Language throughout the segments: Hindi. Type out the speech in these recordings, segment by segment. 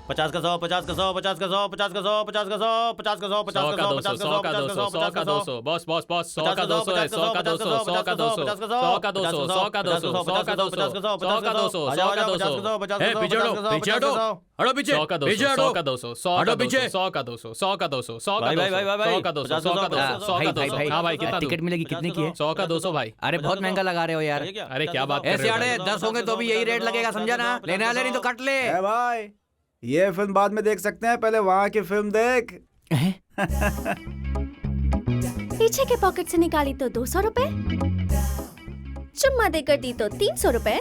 50 का 100, 50 का 100, 50 का 100, 50 का 100, 50 का 100, 50 का 100, 50 का 100, 50 का 100, 100 का 200, बॉस बॉस बॉस, 100 का 200 है, 100 का 200, 100 का 200, 100 का 200, 100 का 200, 100 का 200, 100 का 200, 100 का 200, ए पीछे हटो, पीछे हटो, हटो पीछे, 100 का 200, 100 का 200, 100 का 200, 100 का 200, 100 का 200, 100 का 200, 100 का 200, 100 का 200, 100 का 200, हाँ भाई कितना टिकट मिलेगी, कितने की है? 100 का 200 भाई। अरे बहुत महंगा लगा रहे हो यार। अरे क्या बात कर ऐसे रहे हो आड़े 10 होंगे तो भी यही रेट लगेगा, समझा ना? लेने वाले नहीं तो कट ले। ए भाई, ये फिल्म बाद में देख सकते हैं, पहले वहाँ की फिल्म देख। पीछे के पॉकेट से निकाली तो 200 रुपए, चुम्मा देकर दी तो 300 रुपए,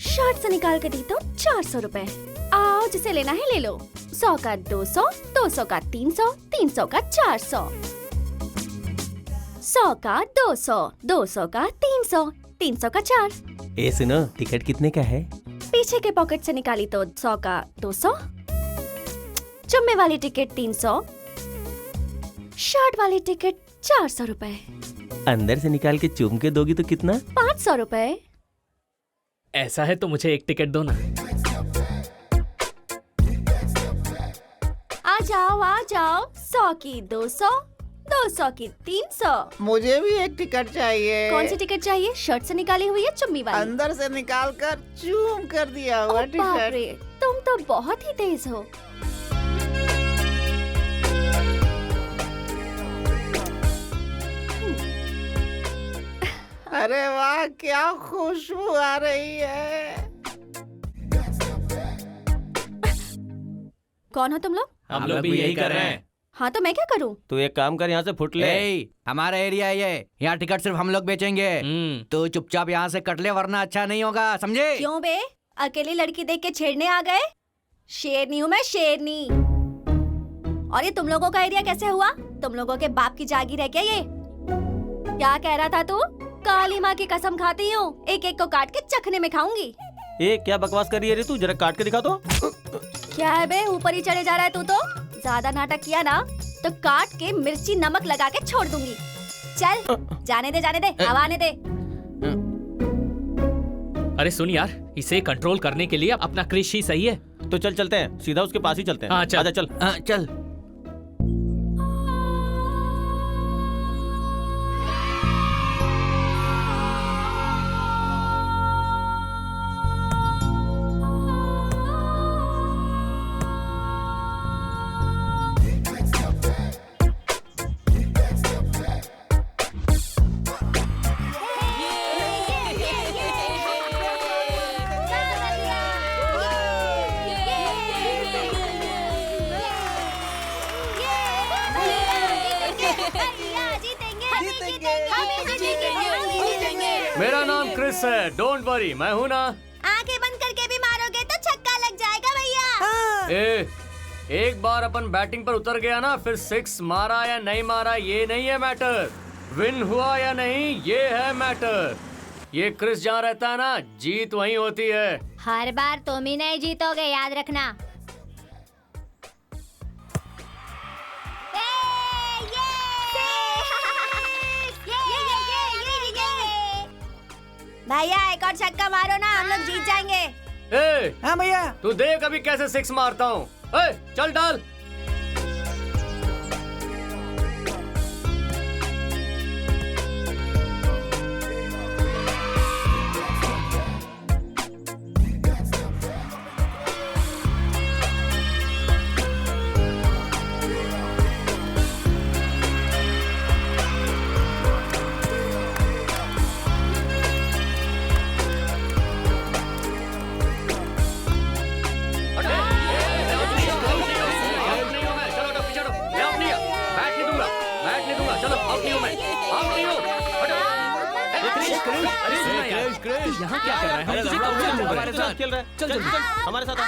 शर्ट से निकाल कर दी तो 400 रुपए। आओ जिसे लेना है ले लो। 100 का 200, 200 का 300, 300 का 400, 100 का 200, 200 का 300, 300 का 4। ए सुनो, टिकट कितने का है? पीछे के पॉकेट से निकाली तो 100 का 200, चुम्मे वाली टिकट 300, शर्ट वाली टिकट 400 रुपए। अंदर से निकाल के चूम के दोगी तो कितना? 500 रुपए। ऐसा है तो मुझे एक टिकट दो ना। आ जाओ 100 की 200, 200 की 300। मुझे भी एक टिकट चाहिए। कौन सी टिकट चाहिए? शर्ट से निकाली हुई है चुम्मी वाली? अंदर से निकाल कर चूम कर दिया हुआ ओ बाप टिकट। रे, तुम तो बहुत ही तेज हो। अरे वाह, क्या खुशबू आ रही है। कौन हो तुम लोग? हम लोग भी यही कर रहे हैं। हाँ तो मैं क्या करूँ? तू एक काम कर, यहाँ से फुट ले। हमारा एरिया है ये, यहाँ टिकट सिर्फ हम लोग बेचेंगे। तो चुपचाप यहाँ से कट ले वरना अच्छा नहीं होगा, समझे? क्यों बे, अकेली लड़की देख के छेड़ने आ गए? शेरनी हूँ मैं, शेरनी। और ये तुम लोगों का एरिया कैसे हुआ? तुम लोगों के बाप की जागीर है क्या ये? क्या कह रहा था तू? काली माँ की कसम खाती हूँ, एक एक को काट के चखने में खाऊंगी। ए क्या बकवास कर रही है रे तू? जरा काट के दिखा तो। क्या है बे, ऊपर ही चढ़े जा रहा है तू तो? ज्यादा नाटक किया ना तो काट के मिर्ची नमक लगा के छोड़ दूंगी। चल जाने दे, हवा आने दे। अरे सुन यार, इसे कंट्रोल करने के लिए अपना क्रिश ही सही है। तो चल चलते हैं, सीधा उसके पास ही चलते हैं। हाँ चल। आजा चल। चल। मेरा नाम क्रिस है, डोंट वरी, मैं हूँ ना। आंखें बंद करके भी मारोगे तो छक्का लग जाएगा भैया। एक बार अपन बैटिंग पर उतर गया ना, फिर सिक्स मारा या नहीं मारा ये नहीं है मैटर, विन हुआ या नहीं ये है मैटर। ये क्रिस जहाँ रहता है ना, जीत वहीं होती है। हर बार तुम ही नहीं जीतोगे, याद रखना। भैया एक और छक्का मारो ना, हम लोग जीत जाएंगे। हाँ भैया। तू देख अभी कैसे सिक्स मारता हूँ। चल डाल। यहाँ क्या कर रहा है? हमारे साथ खेल रहा है। चल चल चल, हमारे साथ आ।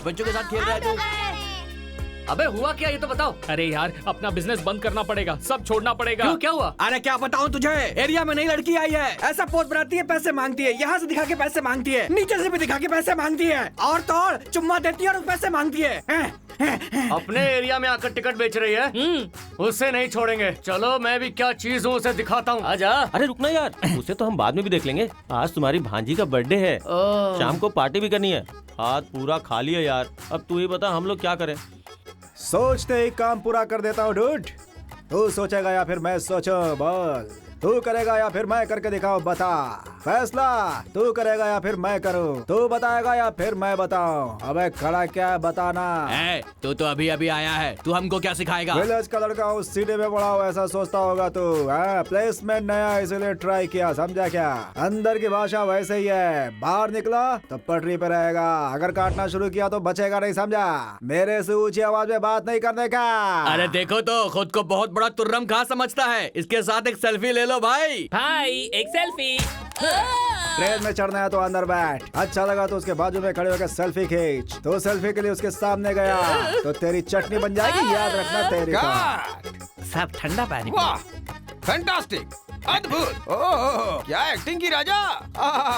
बच्चों के साथ खेल रहा है तू। अबे हुआ क्या ये तो बताओ। अरे यार अपना बिजनेस बंद करना पड़ेगा, सब छोड़ना पड़ेगा। क्यों, क्या हुआ? अरे क्या बताऊं तुझे, एरिया में नई लड़की आई है, ऐसा पोज बनाती है, पैसे मांगती है, यहाँ से दिखा के पैसे मांगती है, नीचे से भी दिखा के पैसे मांगती है, और तो और चुम्मा देती है और पैसे मांगती है। अपने एरिया में आकर टिकट बेच रही है, उससे नहीं छोड़ेंगे। चलो मैं भी क्या चीज हूँ उसे दिखाता हूँ। आजा। अरे रुकना यार, उसे तो हम बाद में भी देख लेंगे। आज तुम्हारी भांजी का बर्थडे है, शाम को पार्टी भी करनी है। हाथ पूरा खाली है यार, अब तू ही बता हम लोग क्या करें। सोचते ही काम पूरा कर देता हूँ डूड। तू सोचेगा या फिर मैं सोचूं, बोल। तू करेगा या फिर मैं करके दिखाऊं, बता। फैसला तू करेगा या फिर मैं करूं, तू बताएगा या फिर मैं बताऊं। अबे खड़ा क्या है, बताना। तू तो अभी अभी आया है, तू हमको क्या सिखाएगा? विलेज का लड़का हूँ, सिटी में बड़ा हूँ, ऐसा सोचता होगा तू। प्लेसमेंट नया इसलिए ट्राई किया, समझा क्या? अंदर की भाषा वैसे ही है, बाहर निकला तो पटरी पे रहेगा। अगर काटना शुरू किया तो बचेगा नहीं, समझा? मेरे से ऊंची आवाज में बात नहीं करने का। अरे देखो तो, खुद को बहुत बड़ा तुर्रम कहाँ समझता है। इसके साथ एक सेल्फी ले लो भाई। भाई एक सेल्फी। ट्रेन में चढ़ना है तो अंदर बैठ। अच्छा लगा तो उसके बाजू में खड़े होकर सेल्फी खींच। तो सेल्फी के लिए उसके सामने गया तो तेरी चटनी बन जाएगी, याद रखना तेरी। सब ठंडा पानी। वाह, फैंटास्टिक, अद्भुत। ओह, क्या एक्टिंग की राजा।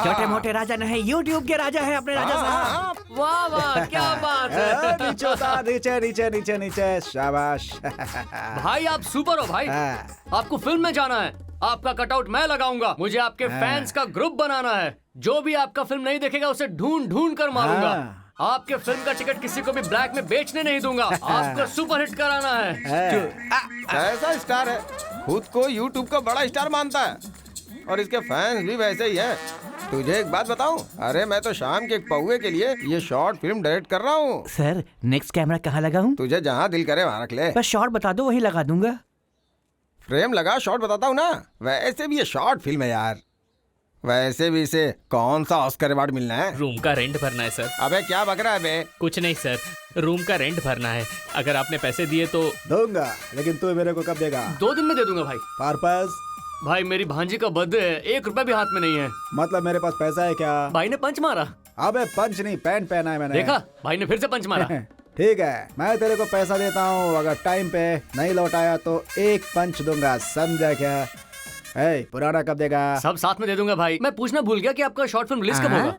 छोटे मोटे राजा नहीं, यूट्यूब के राजा है अपने राजा साहब। वाह वाह क्या बात है। नीचे उतार, नीचे नीचे नीचे नीचे, शाबाश। भाई आप सुपर हो भाई। आपको फिल्म में जाना है, आपका कटआउट मैं लगाऊंगा। मुझे आपके फैंस का ग्रुप बनाना है। जो भी आपका फिल्म नहीं देखेगा उसे ढूंढ ढूंढ कर मारूंगा। आपके फिल्म का टिकट किसी को भी ब्लैक में बेचने नहीं दूंगा। आपको सुपर हिट कराना है। ऐसा स्टार है, खुद को यूट्यूब का बड़ा स्टार मानता है, और इसके फैंस भी वैसे ही है। तुझे एक बात बताऊं, अरे मैं तो शाम के एक पौवे के लिए ये शॉर्ट फिल्म डायरेक्ट कर रहा हूँ। सर नेक्स्ट कैमरा कहाँ लगाऊं? तुझे जहाँ दिल करे वहाँ रख ले। बस शॉर्ट बता दो, वही लगा दूंगा। फ्रेम लगा, शॉर्ट बताता हूँ ना। वैसे भी ये शॉर्ट फिल्म है यार। वैसे भी इसे कौन सा ऑस्कर अवार्ड मिलना है? रूम का रेंट भरना है सर। अबे क्या बक रहा है बे? कुछ नहीं सर, रूम का रेंट भरना है। अगर आपने पैसे दिए तो दूंगा, लेकिन तू मेरे को कब देगा? 2 दिन में दे दूंगा भाई। पर्पस? भाई मेरी भांजी का बर्थडे है, 1 रुपया भी हाथ में नहीं है। मतलब मेरे पास पैसा है क्या? भाई ने पंच मारा। अबे पंच नहीं, पैंट पहना है मैंने। देखा, भाई ने फिर से पंच मारा। ठीक है, मैं तेरे को पैसा देता हूँ, अगर टाइम पे नहीं लौटाया तो एक पंच दूंगा, समझा क्या? पुराना कब देगा? सब साथ में दे दूंगा भाई। मैं पूछना भूल गया कि आपका शॉर्ट फिल्म रिलीज कब होगा?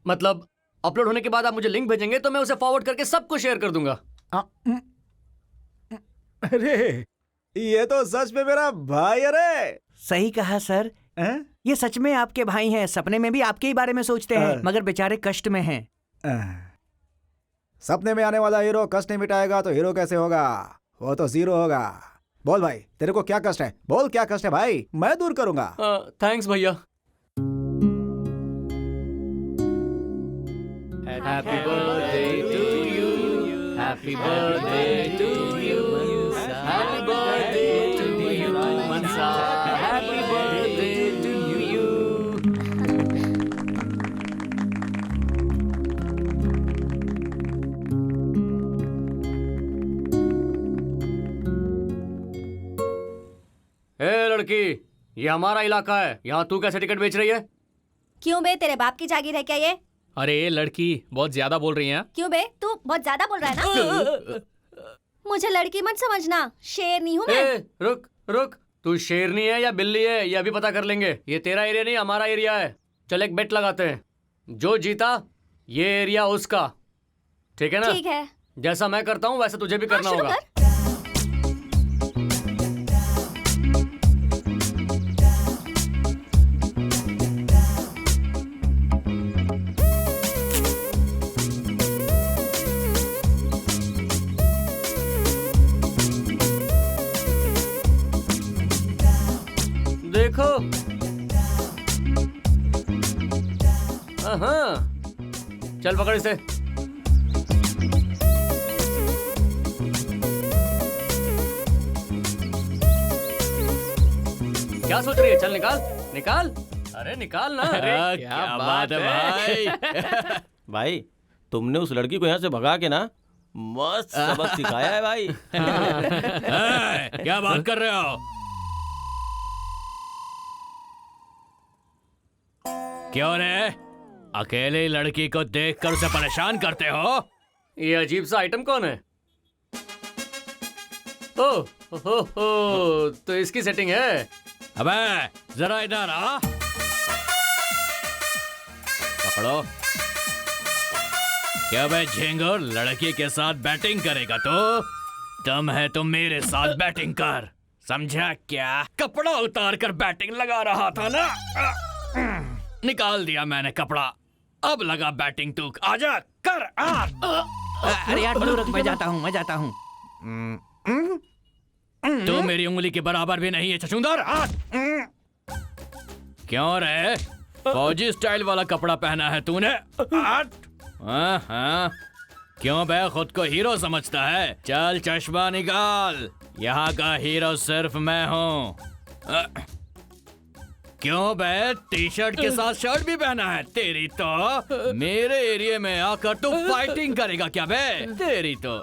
मतलब अपलोड होने के बाद आप मुझे लिंक भेजेंगे तो मैं उसे फॉरवर्ड करके सबको शेयर कर दूंगा। अरे ये तो सच में मेरा भाई। अरे सही कहा सर। ये सच में आपके भाई हैं। सपने में भी आपके ही बारे में सोचते हैं, मगर बेचारे कष्ट में हैं। सपने में आने वाला हीरो कष्ट नहीं मिटाएगा तो हीरो कैसे होगा? वो तो जीरो होगा। बोल भाई, तेरे को क्या कष्ट है? बोल क्या कष्ट है भाई, मैं दूर करूंगा। थैंक्स भैया। Happy birthday to you, happy birthday to you, happy birthday to you Mansa, happy birthday to you. ए लड़की, ये हमारा इलाका है, यहाँ तू कैसे टिकट बेच रही है? क्यों बे, तेरे बाप की जागीर है क्या ये? अरे लड़की बहुत ज्यादा बोल रही है। क्यों बे, तू बहुत ज्यादा बोल रहा है ना। मुझे लड़की मत समझना, शेरनी हूँ मैं। रुक रुक, तू शेरनी है या बिल्ली है ये अभी पता कर लेंगे। ये तेरा एरिया नहीं, हमारा एरिया है। चल एक बेट लगाते हैं, जो जीता ये एरिया उसका, ठीक है ना? ठीक है। जैसा मैं करता हूँ वैसा तुझे भी करना शुरू होगा। कर। देखो, हाँ, चल पकड़ इसे। क्या सोच रही है? चल निकाल निकाल। अरे निकाल ना। अरे क्या बात है भाई। भाई तुमने उस लड़की को यहाँ से भगा के ना मस्त सबक सिखाया है भाई। क्या बात कर रहे हो? क्यों रे, अकेले लड़की को देखकर उसे परेशान करते हो? ये अजीब सा आइटम कौन है? हो, तो इसकी सेटिंग है। अबे जरा इधर आ, पकड़ो। क्या बे झेंगर, लड़की के साथ बैटिंग करेगा तो दम है तो मेरे साथ बैटिंग कर, समझा क्या? कपड़ा उतार कर बैटिंग लगा रहा था ना, निकाल दिया मैंने कपड़ा, अब लगा बैटिंग तू, आजा कर आ। अरे यार तू रुक, मैं जाता हूँ। तू मेरी उंगली के बराबर भी नहीं है छछूंदर। क्यों रे, फौजी स्टाइल वाला कपड़ा पहना है तूने? हाँ, क्यों बे खुद को हीरो समझता है? चल चश्मा निकाल, यहाँ का हीरो सिर्फ मैं हूँ। क्यों बे, टी शर्ट के साथ शर्ट भी पहना है? तेरी तो मेरे एरिया में आकर तू फाइटिंग करेगा क्या बे? तेरी तो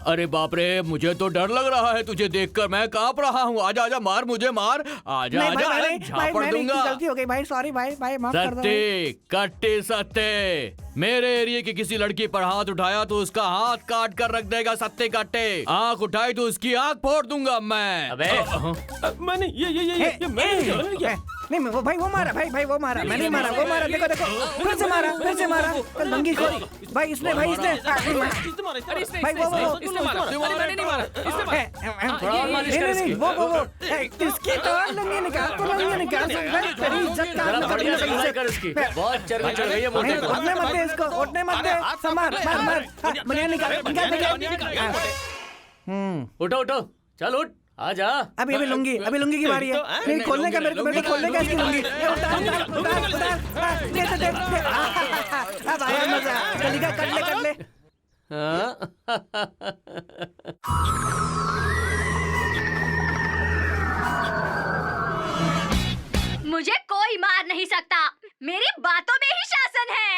अरे बाप रे, मुझे तो डर लग रहा है तुझे देखकर, मैं कांप रहा हूँ। आजा आजा, मार मुझे, मार, आजा आजा, झापड़ दूंगा। गलती हो गई भाई, सॉरी भाई, माफ कर दो। सत्ते कट्टे सत्ते, मेरे एरिया की किसी लड़की पर हाथ उठाया तो उसका हाथ काट कर रख देगा सत्ते कट्टे। आंख उठाई तो उसकी आंख फोड़ दूंगा मैं। अबे मैंने ये मैंने नहीं वो भाई वो मारा, मैं नहीं मारा, वो मारा, देखो फिर से मारा लंगी खोल भाई, इसने भाई वो इसकी तो लंगी निकाल, तेरी इज्जत का बहुत चर्बी चढ़ गई है मुझे। उठने मत दे इसको, उठने मत दे, मार बढ़िया निकाल। उठो, चल उठ, आजा। अभी लुंगी की बारी है, नहीं खोलने का, मेरे को खोलने का इसकी लुंगी। अब आया मजा, चलेगा, कर ले। मुझे कोई मार नहीं सकता, मेरी बातों में ही शासन है।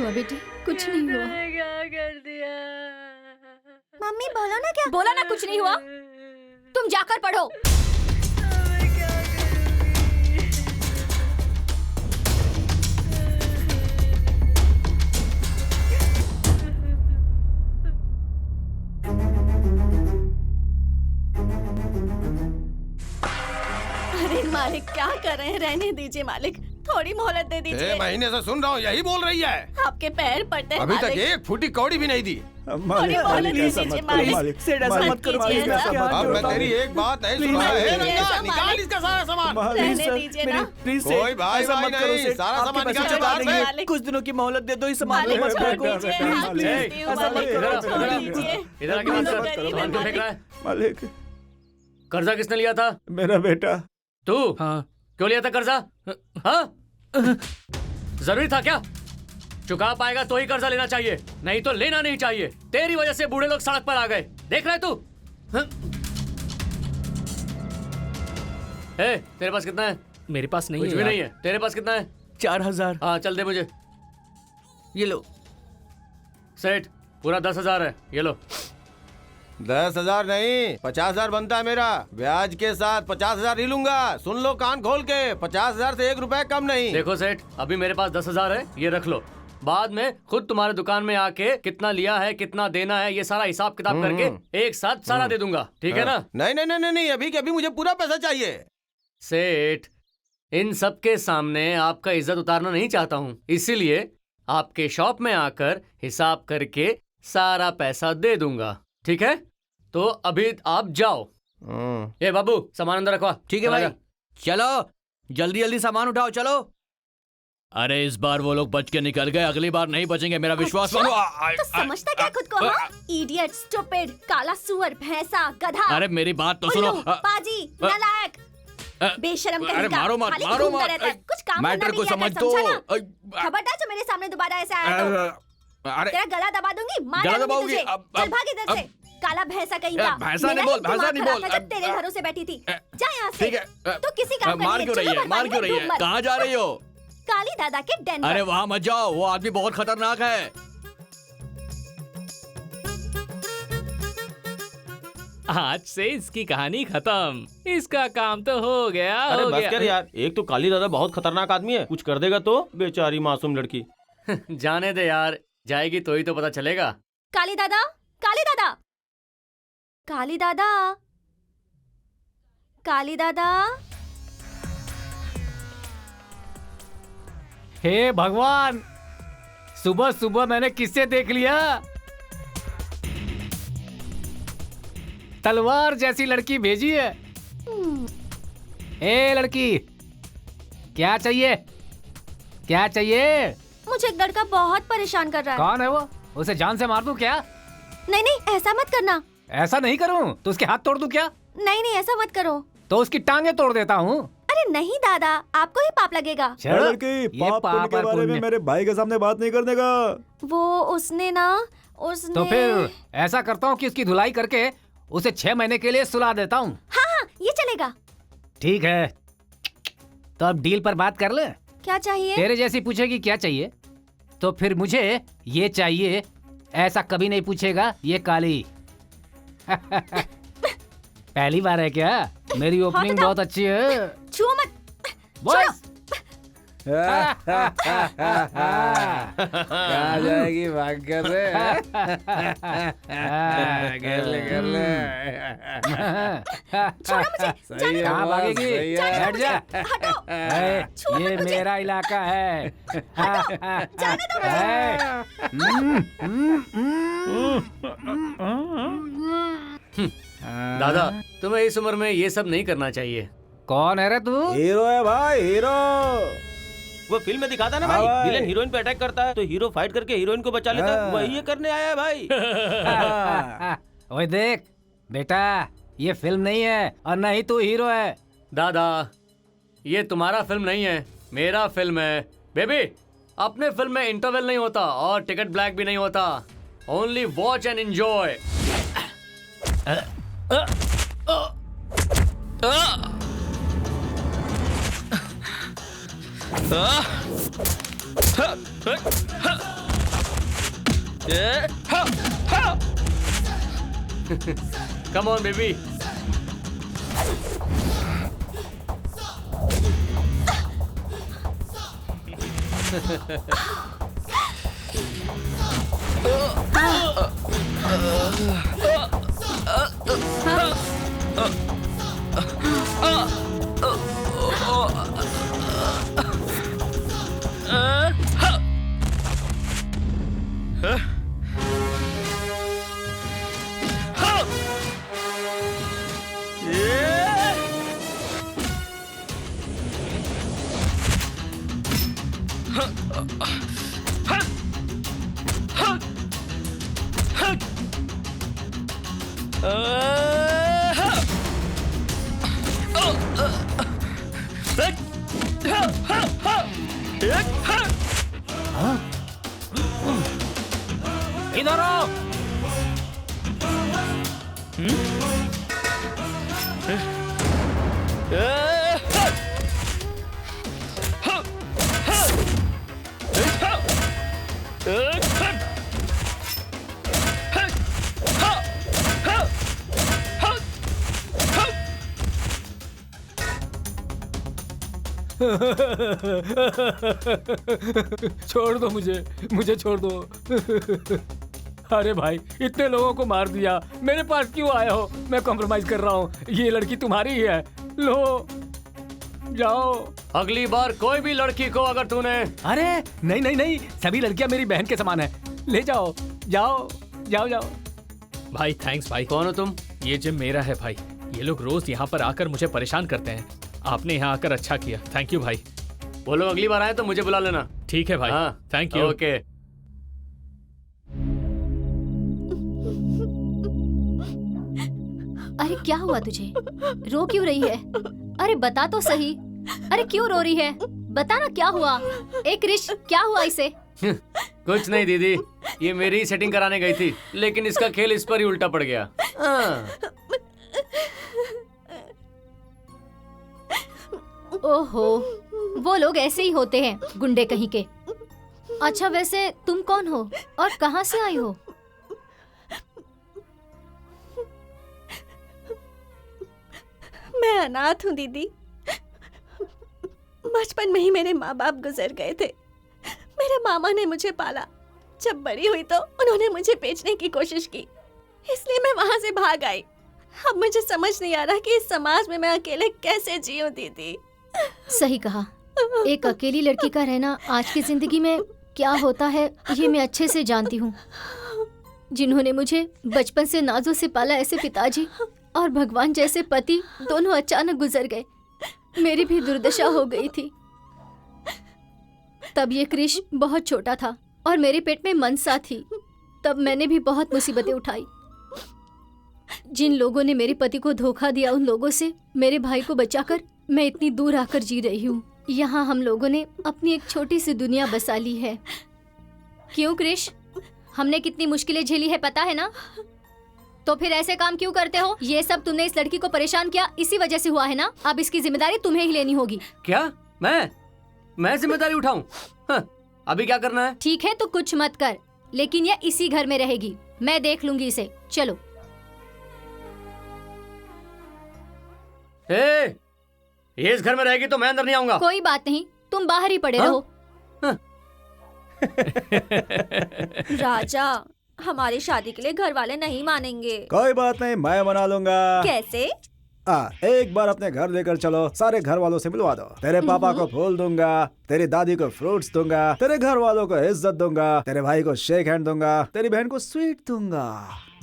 बेटी कुछ नहीं हुआ। क्या कर दिया? मम्मी बोलो ना, क्या बोला ना, कुछ नहीं हुआ। तुम जाकर पढ़ो। अरे मालिक क्या कर रहे हैं, रहने दीजिए मालिक, थोड़ी मोहलत दे दीजिए। 6 महीने से सुन रहा हूँ, यही बोल रही है। आपके पैर पड़ते हैं अभी तक मालिक। एक फूटी कौड़ी भी नहीं दी। मालिक ऐसा ऐसा मत मत करो, करो मालिक, ऐसा मत करो मालिक, अब मैं तेरी एक बात नहीं सुन रहा है। निकाल इसका सारा सामान। रहने दीजिए ना। कोई भाई नहीं, सारा सामान निकाल। कुछ दिनों की मोहलत दे दो, इस सामान मालिक को छोड़ दीजिए, हाँ, भेजती हूँ, ऐसा मत मालिक, करो, छोड़ दीजिए। इधर आके बात कर, सामान क्यों फेंक रहा है? मालिक कर्जा किसने लिया था? मेरा बेटा। तू? हाँ। क्यों लिया था कर्जा? हाँ? जरूरी था क्या? चुका पाएगा तो ही कर्जा लेना चाहिए, नहीं तो लेना नहीं चाहिए। तेरी वजह से बूढ़े लोग सड़क पर आ गए, देख रहे तू? तेरे पास कितना है? मेरे पास नहीं कुछ भी नहीं है। तेरे पास कितना है? 4000। हाँ चल दे मुझे। ये लो सेठ, पूरा 10,000 है, ये लो। 10,000 नहीं, 50,000 बनता है मेरा। ब्याज के साथ 50,000 ही लूंगा। सुन लो कान खोल के, 50,000 से 1 रुपए कम नहीं। देखो सेठ, अभी मेरे पास 10,000 है, ये रख लो। बाद में खुद तुम्हारे दुकान में आके कितना लिया है, कितना देना है, ये सारा हिसाब किताब करके एक साथ सारा दे दूंगा, ठीक है ना? नहीं नहीं नहीं नहीं, अभी के अभी मुझे पूरा पैसा चाहिए। सेठ, इन सब के सामने आपका इज्जत उतारना नहीं चाहता हूँ, इसीलिए आपके शॉप में आकर हिसाब करके सारा पैसा दे दूंगा, ठीक है? तो अभी आप जाओ। ए बाबू, सामान अंदर रखवा। ठीक है भाई, चलो जल्दी जल्दी सामान उठाओ, चलो। अरे इस बार वो लोग बच के निकल गए, अगली बार नहीं बचेंगे, मेरा विश्वास मानो। तो समझता क्या खुद को? हाँ? इडियट, स्टूपिड, काला सुअर, भैंसा, गधा। अरे मेरी बात तो सुनो। पाजी, नालायक। बेशरम कहीं अरे का, मारो मत, खाली मारो घूमता मत। रहता है, कुछ काम मैटर धंधा को नहीं किया समझ कर, तो। समझा ना? खबरदार जो मेरे सामने दोबारा ऐसा आया तो अरे तेरा गला दबा दूंगी, मार गला डालूंगी दबाओगी? तुझे। अब- चल अब- भाग इधर से, काला भैंसा कहीं का। भैंसा मेरा नहीं बोल, ही दिमाग भैंसा नहीं खराब बोल। था जब तेरे भरोसे बैठी थी। जा यहाँ से। ठीक है। तू किसी काम का मार नहीं क्यों है, रही है? चलो मार बर्बाद क्यों रही में है? डूब मत। कहाँ जा रही हो? काली दादा के डेन अरे पर। वहाँ मत जाओ, वो आदमी बहुत खतरनाक है। आज से इसकी कहानी खत्म, इसका काम तो हो गया। अरे हो बस गया। कर यार, एक तो काली दादा बहुत खतरनाक आदमी है, कुछ कर देगा तो बेचारी मासूम लड़की। जाने दे यार, जाएगी तो ही तो पता चलेगा। काली दादा, काली दादा, काली दादा, काली दादा। हे भगवान, सुबह सुबह मैंने किससे देख लिया? तलवार जैसी लड़की भेजी है। ए लड़की, क्या चाहिए? क्या चाहिए? मुझे एक लड़का बहुत परेशान कर रहा है। कौन है वो? उसे जान से मार दूं क्या? नहीं नहीं, ऐसा मत करना। ऐसा नहीं करूं तो उसके हाथ तोड़ दूं क्या? नहीं नहीं, ऐसा मत करो। तो उसकी टांगे तोड़ देता हूँ। अरे नहीं दादा, आपको ही पाप लगेगा। ए लड़की, ये पाप पुण्य के और बारे में पुण्य। मेरे भाई के सामने बात नहीं करने का। वो उसने ना, उसने। तो फिर ऐसा करता हूँ कि उसकी धुलाई करके उसे 6 महीने के लिए सुला देता हूँ। हाँ हाँ, ये चलेगा। ठीक है, तो अब डील पर बात कर ले। क्या चाहिए? तेरे जैसी पूछेगी क्या चाहिए, तो फिर मुझे ये चाहिए, ऐसा कभी नहीं पूछेगा ये काली। पहली बार है क्या? मेरी ओपनिंग हटाओ। बहुत अच्छी है। छुओ मत। बॉयज, कहाँ जाएगी भाग कर रे? कर ले। छोड़ो मुझे। सही है कहाँ बॉस, भागेगी? सही है। बैठ जा। हटो। ए, छुओ ये मत मुझे। मेरा इलाका है। जाने दो मुझे। ए, दादा, तुम्हें इस उम्र में ये सब नहीं करना चाहिए। कौन है रे तू? हीरो है भाई, हीरो। वो फिल्म में दिखाता ना हाँ भाई, भाई। विलेन हीरोइन पे अटैक करता है तो हीरो फाइट करके हीरोइन को बचा लेता है, हाँ। वही ये करने आया है भाई। ओए देख बेटा, ये फिल्म नहीं है और न ही तू हीरो है। दादा, ये तुम्हारा फिल्म नहीं है, मेरा फिल्म है। बेबी, अपने फिल्म में इंटरवल नहीं होता और टिकट ब्लैक भी नहीं होता। Only watch and enjoy. Come on baby. इधर आओ। छोड़ दो मुझे, मुझे छोड़ दो। अरे भाई, इतने लोगों को मार दिया, मेरे पास क्यों आए हो? मैं कॉम्प्रोमाइज कर रहा हूँ, ये लड़की तुम्हारी ही है। लो जाओ। अगली बार कोई भी लड़की को अगर तूने अरे नहीं नहीं नहीं, सभी लड़कियां मेरी बहन के समान है। ले जाओ, जाओ जाओ जाओ। भाई थैंक्स भाई। कौन हो तुम? ये जिम मेरा है भाई, ये लोग रोज यहाँ पर आकर मुझे परेशान करते हैं। आपने यहाँ आकर अच्छा किया, थैंक यू भाई। वो लोग अगली बार आए तो मुझे बुला लेना। ठीक है भाई, हाँ, थैंक यू। ओके। अरे क्या हुआ तुझे? रो क्यों रही है? अरे बता तो सही। अरे क्यों रो रही है? बता ना क्या हुआ? एक क्रिश, क्या हुआ इसे? कुछ नहीं दीदी, ये मेरी ही सेटिंग कराने गई थी, लेकिन इसका खेल इस पर ही उल्टा पड़ गया। ओहो, वो लोग ऐसे ही होते हैं, गुंडे कहीं के। अच्छा वैसे तुम कौन हो और कहाँ से आई हो? मैं अनाथ हूँ दीदी। बचपन में ही मेरे माँ बाप गुजर गए थे। मेरे मामा ने मुझे पाला। जब बड़ी हुई तो उन्होंने मुझे बेचने की कोशिश की, इसलिए मैं वहाँ से भाग आई। अब मुझे समझ नहीं आ रहा कि इस समाज में मैं अकेले कैसे जीऊँ दीदी। सही कहा। एक अकेली लड़की का रहना आज की जिंदगी में क्या होता है ये मैं अच्छे से जानती हूँ। जिन्होंने मुझे बचपन से नाजों से पाला, ऐसे पिताजी और भगवान जैसे पति दोनों अचानक गुजर गए। मेरी भी दुर्दशा हो गई थी। तब ये क्रिश बहुत छोटा था और मेरे पेट में मनसा थी। तब मैंने भी बहुत मुसीबतें उठाई। जिन लोगों ने मेरे पति को धोखा दिया, उन लोगों से मेरे भाई को बचाकर मैं इतनी दूर आकर जी रही हूँ। यहाँ हम लोगों ने अपनी एक छोटी सी दुनिया बसा ली है। क्यों क्रिश, हमने कितनी मुश्किलें झेली है पता है ना? तो फिर ऐसे काम क्यों करते हो? ये सब तुमने इस लड़की को परेशान किया, इसी वजह से हुआ है ना? अब इसकी जिम्मेदारी तुम्हें ही लेनी होगी। क्या? मैं जिम्मेदारी उठाऊं? अभी क्या करना है? ठीक है तो कुछ मत कर, लेकिन ये इसी घर में रहेगी। मैं देख लूंगी इसे। चलो। ये इस घर में रहेगी तो मैं अंदर नहीं आऊंगा। कोई बात नहीं, तुम बाहर ही पड़े रहो। राजा, हमारी शादी के लिए घर वाले नहीं मानेंगे। कोई बात नहीं, मैं मना लूंगा। कैसे? एक बार अपने घर लेकर चलो, सारे घर वालों से मिलवा दो। तेरे पापा को फूल दूंगा, तेरी दादी को फ्रूट्स दूंगा, तेरे घर वालों को इज्जत दूंगा, तेरे भाई को शेक हैंड दूंगा, तेरी बहन को स्वीट दूंगा।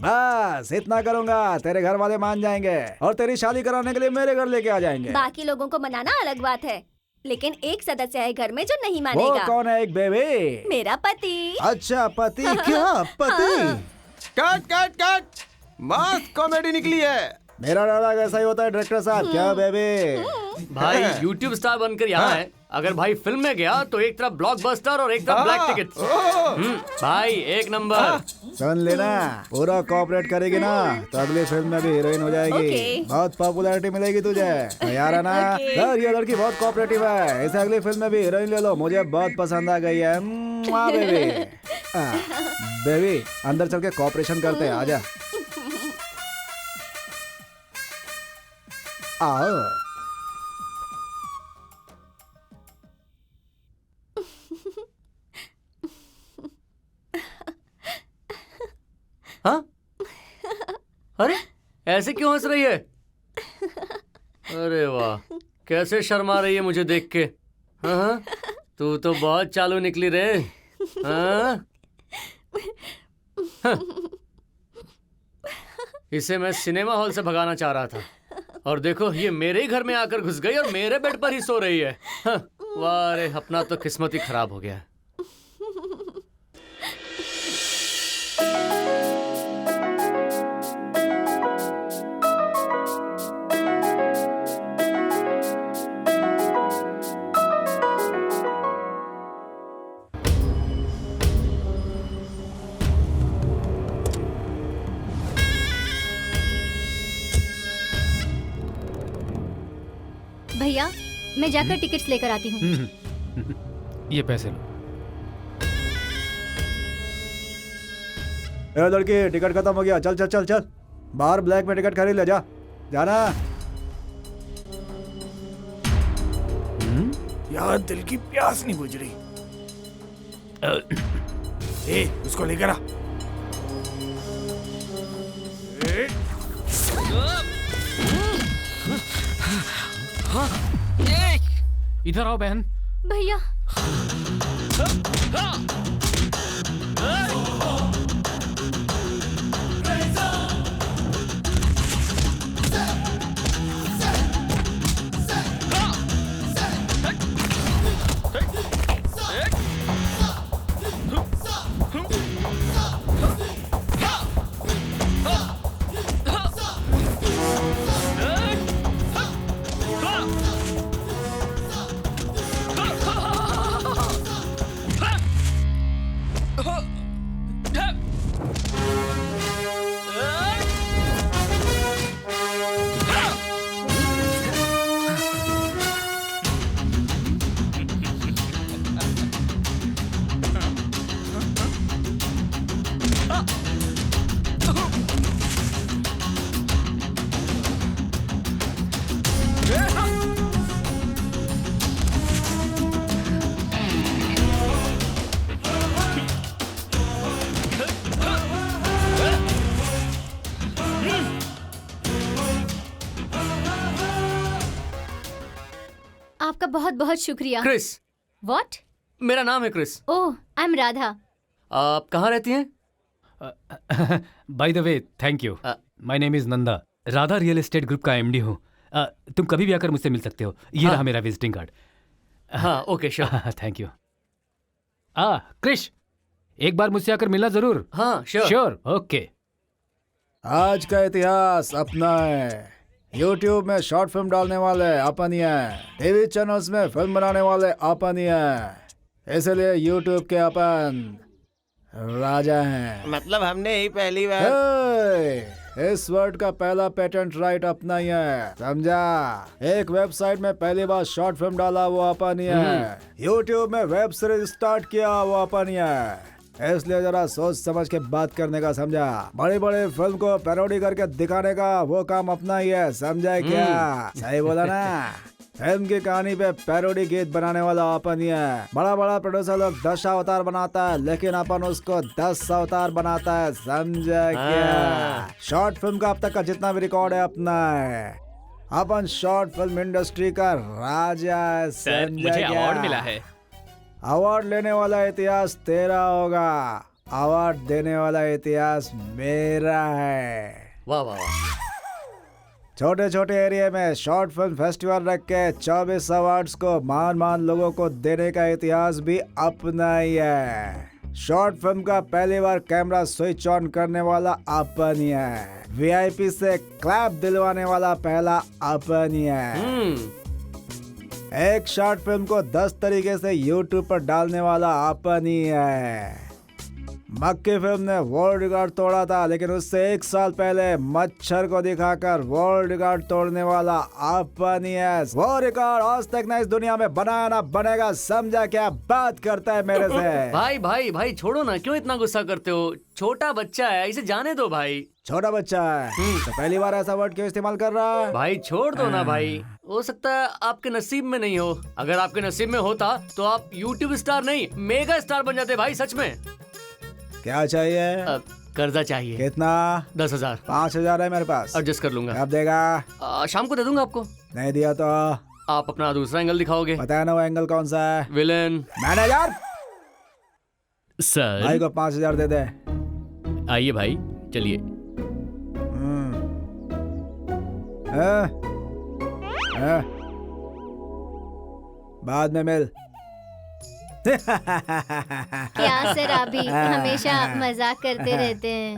बस इतना करूंगा, तेरे घर वाले मान जाएंगे और तेरी शादी कराने के लिए मेरे घर लेके आ जाएंगे। बाकी लोगों को मनाना अलग बात है, लेकिन एक सदस्य है घर में जो नहीं वो मानेगा। कौन है? एक बेबी? मेरा पति। अच्छा पति। क्या पति? कट कट कट, मस्त कॉमेडी निकली है। मेरा डायलॉग ऐसा ही होता है डायरेक्टर साहब। क्या बेबी? भाई YouTube स्टार बनकर यहाँ है। अगर भाई फिल्म में गया तो एक तरफ ब्लॉकबस्टर और एक तरफ ब्लैक टिकट्स। भाई एक नंबर। सुन लेना, पूरा कोऑपरेट करेगी ना तो अगली फिल्म में भी हीरोइन हो जाएगी। बहुत पॉपुलैरिटी मिलेगी तुझे। यार है ना? सर ये लड़की बहुत कोऑपरेटिव है, इसे अगली फिल्म में भी हीरोइन ले लो। मुझे बहुत पसंद आ गई है बेबी। बेबी अंदर चल के कोऑपरेशन करते हैं, आजा। आओ। हाँ? अरे ऐसे क्यों हंस रही है? अरे वाह, कैसे शर्मा रही है मुझे देख के। हाँ, तू तो बहुत चालू निकली रे। हाँ? हाँ। इसे मैं सिनेमा हॉल से भगाना चाह रहा था और देखो ये मेरे ही घर में आकर घुस गई और मेरे बेड पर ही सो रही है। हाँ, वाह रे, अपना तो किस्मत ही खराब हो गया। भैया मैं जाकर टिकट्स लेकर आती हूँ। ये पैसे लो। ए लड़की, टिकट खत्म हो गया। चल चल चल चल, बाहर ब्लैक में टिकट खरीद ले जा। जाना। यार दिल की प्यास नहीं बुझ रही। ए उसको लेकर आ। इधर आओ बहन। भैया बहुत बहुत शुक्रिया। Chris, what? मेरा नाम है Chris. Oh, I am Radha. आप कहाँ रहती हैं? By the way, thank you. My name is Nanda. Radha real estate group का एमडी हूँ। तुम कभी भी आकर मुझसे मिल सकते हो। ये रहा मेरा विजिटिंग कार्ड। हाँ, okay, sure. Thank you. Krish, एक बार मुझसे आकर मिलना जरूर। हाँ, श्योर। Sure, okay. आज का इतिहास अपना है। YouTube में शॉर्ट फिल्म डालने वाले अपन ही हैं। टीवी चैनल्स में फिल्म बनाने वाले अपन ही हैं। इसलिए YouTube के अपन राजा हैं। मतलब हमने ही पहली बार। इस वर्ड का पहला पेटेंट राइट अपना ही है, समझा? एक वेबसाइट में पहली बार शॉर्ट फिल्म डाला वो अपन ही है। YouTube में वेब सीरीज स्टार्ट किया वो अपन ही है। इसलिए जरा सोच समझ के बात करने का, समझा? बड़ी बड़ी फिल्म को पैरोडी करके दिखाने का वो काम अपना ही है, समझा क्या? सही बोला ना? फिल्म की कहानी पे पैरोडी गीत बनाने वाला अपन ही है। बड़ा बड़ा प्रोड्यूसर लोग 10 अवतार बनाता है, लेकिन अपन उसको 10 अवतार बनाता है, समझा क्या? शॉर्ट फिल्म का अब तक का जितना भी रिकॉर्ड है अपना है। अपन शॉर्ट फिल्म इंडस्ट्री का राजा है, सर, समझा मुझे क्या? अवार्ड मिला है। अवार्ड लेने वाला इतिहास तेरा होगा, अवार्ड देने वाला इतिहास मेरा है। वाह वाह वाह। छोटे छोटे एरिया में शॉर्ट फिल्म फेस्टिवल रख के 24 अवार्ड्स को मान लोगों को देने का इतिहास भी अपना ही है। शॉर्ट फिल्म का पहली बार कैमरा स्विच ऑन करने वाला अपन ही है। VIP से क्लैप दिलवाने वाला पहला अपन ही है। एक शॉर्ट फिल्म को 10 तरीके से YouTube पर डालने वाला अपन ही है। मक्की फिल्म ने वर्ल्ड रिकॉर्ड तोड़ा था, लेकिन उससे 1 साल पहले मच्छर को दिखाकर वर्ल्ड रिकॉर्ड तोड़ने वाला अपन ही है। वो रिकॉर्ड आज तक ना इस दुनिया में बनाया ना बनेगा, समझा क्या? बात करता है मेरे से। भाई भाई भाई छोड़ो ना, क्यों इतना गुस्सा करते हो? छोटा बच्चा है, इसे जाने दो भाई। छोटा बच्चा है तो पहली बार ऐसा वर्ड क्यों इस्तेमाल कर रहा है? भाई छोड़ दो ना भाई, हो सकता है आपके नसीब में नहीं हो। अगर आपके नसीब में होता तो आप YouTube स्टार नहीं मेगा स्टार बन जाते भाई, सच में। क्या चाहिए? कर्जा चाहिए। कितना? 10,000। 5,000 है मेरे पास। एडजस्ट कर लूंगा। कब देगा? शाम को दे दूंगा आपको। नहीं दिया तो आप अपना दूसरा एंगल दिखाओगे। बताया ना वो एंगल कौन सा है? विलेन। मैनेजर सर, भाई को 5,000 दे दे। आइए भाई, चलिए। बाद में मिल। क्या सर, आप भी हमेशा मजाक करते रहते हैं।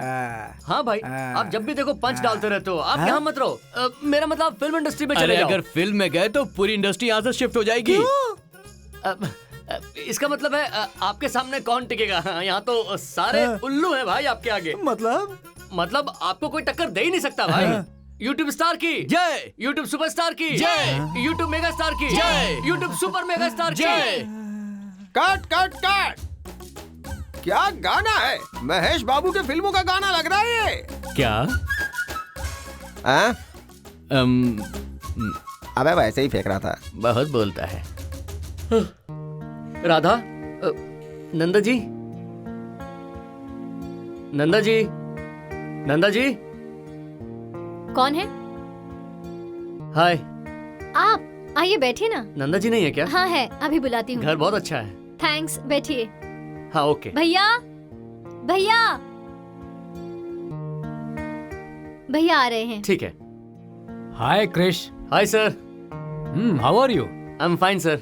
हाँ भाई, आप जब भी देखो पंच डालते रहते हो। आप यहाँ मत रहो। मेरा मतलब फिल्म इंडस्ट्री में चले जाओ। अगर फिल्म में गए तो पूरी इंडस्ट्री यहाँ से शिफ्ट हो जाएगी। इसका मतलब है आपके सामने कौन टिकेगा? यहाँ तो सारे उल्लू हैं भाई आपके आगे। मतलब आपको कोई टक्कर दे ही नहीं सकता भाई। YouTube स्टार की जय, YouTube सुपरस्टार की जय, YouTube मेगा स्टार की जय, YouTube सुपर मेगा स्टार की जय। Cut cut cut! क्या गाना है? महेश बाबू के फिल्मों का गाना लग रहा है ये। क्या? अबे वैसे ही फेंक रहा था। बहुत बोलता है। राधा, नंदा जी, नंदा जी, नंदा जी। कौन है? हाय। आप आइए, बैठिए ना। नंदा जी नहीं है क्या? हाँ है, अभी बुलाती हूँ। घर बहुत अच्छा है। थैंक्स, बैठिए। हाँ ओके। भैया, भैया, भैया आ रहे हैं। ठीक है। Hi Krish. Hi sir. How are you? I am fine sir.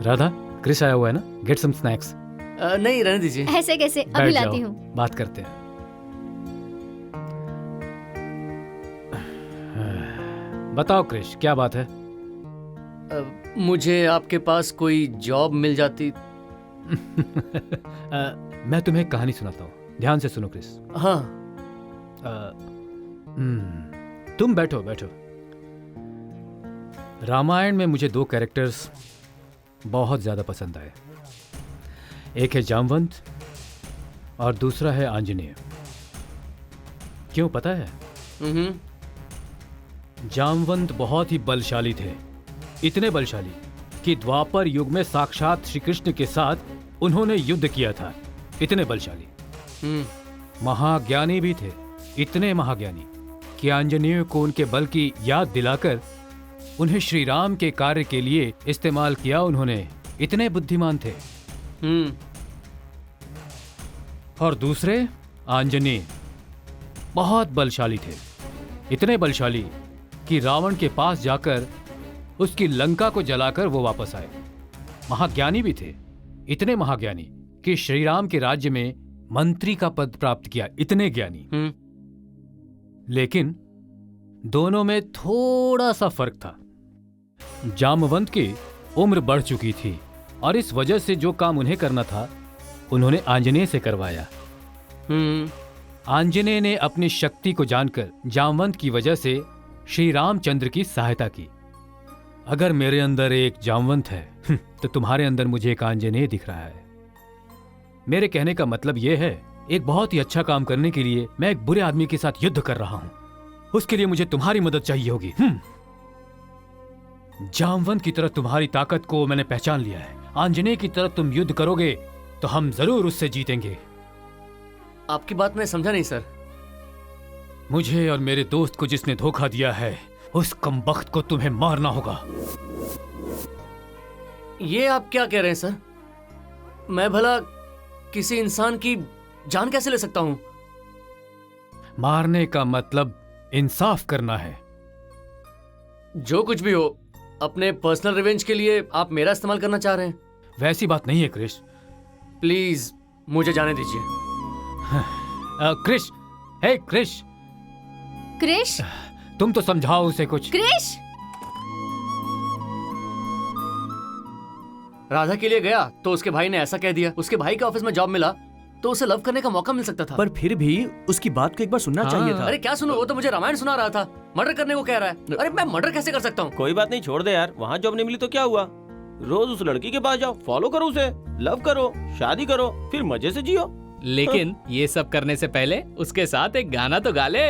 Radha, Krish आया हुआ है ना? Get some snacks. नहीं, रहने दीजिए। ऐसे कैसे? अभी बैठ लाती जाओ, हूँ। बात करते हैं। बताओ क्रिश, क्या बात है? मुझे आपके पास कोई जॉब मिल जाती। मैं तुम्हें एक कहानी सुनाता हूँ, ध्यान से सुनो क्रिस। हाँ। तुम बैठो बैठो। रामायण में मुझे 2 कैरेक्टर्स बहुत ज्यादा पसंद आए। एक है जामवंत और दूसरा है आंजनेय। क्यों पता है? जामवंत बहुत ही बलशाली थे, इतने बलशाली कि द्वापर युग में साक्षात श्री कृष्ण के साथ उन्होंने युद्ध किया था। इतने बलशाली। महाज्ञानी भी थे, इतने महाज्ञानी कि आंजनेय को उनके बल की याद दिलाकर उन्हें श्री राम के कार्य के लिए इस्तेमाल किया उन्होंने, इतने बुद्धिमान थे। और दूसरे आंजनेय बहुत बलशाली थे, इतने बलशाली कि रावण के पास जाकर उसकी लंका को जलाकर वो वापस आए। महाज्ञानी भी थे, इतने महाज्ञानी कि श्री राम के राज्य में मंत्री का पद प्राप्त किया, इतने ज्ञानी। लेकिन दोनों में थोड़ा सा फर्क था। जामवंत की उम्र बढ़ चुकी थी और इस वजह से जो काम उन्हें करना था उन्होंने आंजनेय से करवाया। आंजनेय ने अपनी शक्ति को जानकर जामवंत की वजह से श्री रामचंद्र की सहायता की। अगर मेरे अंदर एक जामवंत है तो तुम्हारे अंदर मुझे एक आंजनेय दिख रहा है। मेरे कहने का मतलब यह है, एक बहुत ही अच्छा काम करने के लिए मैं एक बुरे आदमी के साथ युद्ध कर रहा हूं, उसके लिए मुझे तुम्हारी मदद चाहिए होगी। जामवंत की तरह तुम्हारी ताकत को मैंने पहचान लिया है। आंजनेय की तरह तुम युद्ध करोगे तो हम जरूर उससे जीतेंगे। आपकी बात मैं समझा नहीं सर। मुझे और मेरे दोस्त को जिसने धोखा दिया है उस कमबख्त को तुम्हें मारना होगा। ये आप क्या कह रहे हैं सर? मैं भला किसी इंसान की जान कैसे ले सकता हूं? मारने का मतलब इंसाफ करना है। जो कुछ भी हो, अपने पर्सनल रिवेंज के लिए आप मेरा इस्तेमाल करना चाह रहे हैं? वैसी बात नहीं है क्रिश। प्लीज मुझे जाने दीजिए। क्रिश, हे क्रिश, क्रिश, तुम तो समझाओ उसे कुछ। क्रिश, राधा के लिए गया तो उसके भाई ने ऐसा कह दिया। उसके भाई के ऑफिस में जॉब मिला तो उसे लव करने का मौका मिल सकता था। पर फिर भी उसकी बात को एक बार सुनना चाहिए था। अरे क्या सुनो, वो तो मुझे रामायण सुना रहा था। मर्डर करने को कह रहा है। अरे मैं मर्डर कैसे कर सकता हूँ? कोई बात नहीं, छोड़ दे यार। वहाँ जॉब नहीं मिली तो क्या हुआ? रोज उस लड़की के पास जाओ, फॉलो करो उसे, लव करो, शादी करो, फिर मजे से जियो। लेकिन ये सब करने से पहले उसके साथ एक गाना तो गा ले।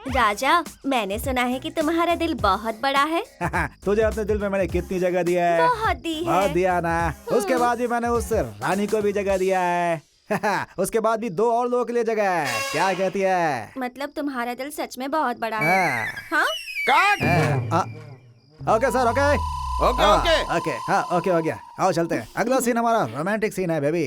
राजा, मैंने सुना है कि तुम्हारा दिल बहुत बड़ा है। तुझे अपने दिल में मैंने कितनी जगह दिया है? बहुत दी है। बहुत दिया ना। उसके बाद भी मैंने उस रानी को भी जगह दिया है। उसके बाद भी 2 और लोगों के लिए जगह है। क्या कहती है? मतलब तुम्हारा दिल सच में बहुत बड़ा है। हाँ? Okay sir, okay okay okay okay, हाँ ओके हो गया। आओ चलते हैं। अगला सीन हमारा रोमांटिक सीन है बेबी,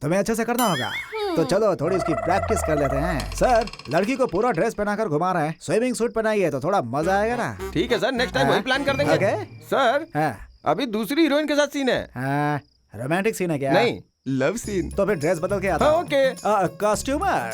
तुम्हें अच्छे से करना होगा। तो चलो थोड़ी इसकी प्रैक्टिस कर लेते हैं। सर, लड़की को पूरा ड्रेस पहनाकर घुमा रहे हैं। स्विमिंग सूट पहनाइए तो थोड़ा मजा आएगा ना। ठीक है सर, नेक्स्ट टाइम वही प्लान कर देंगे। ओके सर, हाँ अभी दूसरी हीरोइन के साथ सीन है। हाँ, रोमांटिक सीन है क्या? नहीं, लव सीन। तो फिर ड्रेस बदल के आता हाँ, हूँ। Okay. Costumer,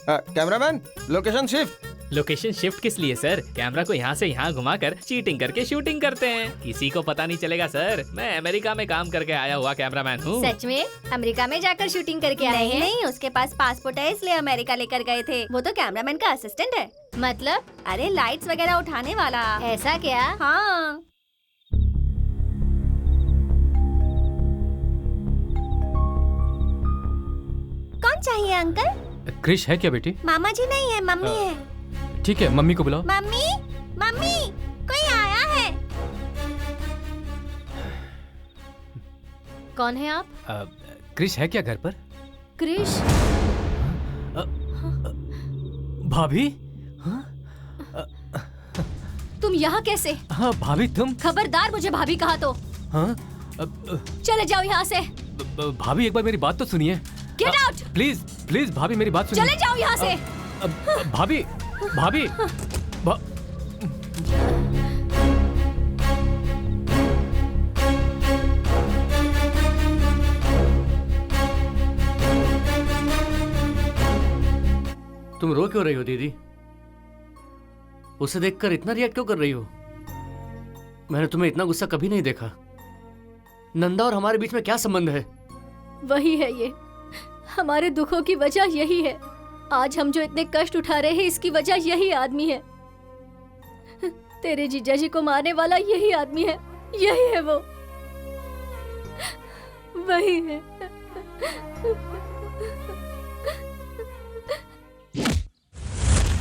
cameraman, location shift. Location shift किस लिए सर? कैमरा को यहाँ से यहाँ घुमाकर चीटिंग करके शूटिंग करते हैं। किसी को पता नहीं चलेगा सर। मैं अमेरिका में काम करके आया हुआ कैमरामैन हूँ। सच में अमेरिका में जाकर शूटिंग करके आए हैं? नहीं, उसके पास पासपोर्ट है इसलिए अमेरिका लेकर गए थे। वो तो कैमरामैन का असिस्टेंट है। मतलब? अरे लाइट्स वगैरह उठाने वाला। ऐसा क्या? हाँ। कौन चाहिए अंकल? क्रिश है क्या बेटी? मामा जी नहीं है, मम्मी है। ठीक है, मम्मी को बुलाओ। मम्मी, मम्मी, कोई आया है। कौन है आप? क्रिश है क्या घर पर? क्रिश? भाभी? तुम यहाँ कैसे? हाँ भाभी, तुम? खबरदार मुझे भाभी कहा तो। हाँ? चले जाओ यहाँ से। भाभी एक बार मेरी बात तो सुनिए। Get out! प्लीज प्लीज भाभी मेरी बात सुनिए। चले जाओ यहाँ से। भाभी, भाभी, तुम रो क्यों रही हो दीदी? उसे देखकर इतना रिएक्ट क्यों कर रही हो? मैंने तुम्हें इतना गुस्सा कभी नहीं देखा। नंदा और हमारे बीच में क्या संबंध है? वही है ये, हमारे दुखों की वजह यही है। आज हम जो इतने कष्ट उठा रहे हैं इसकी वजह यही आदमी है। तेरे जीजा जी को मारने वाला यही आदमी है। यही है वो, वही है।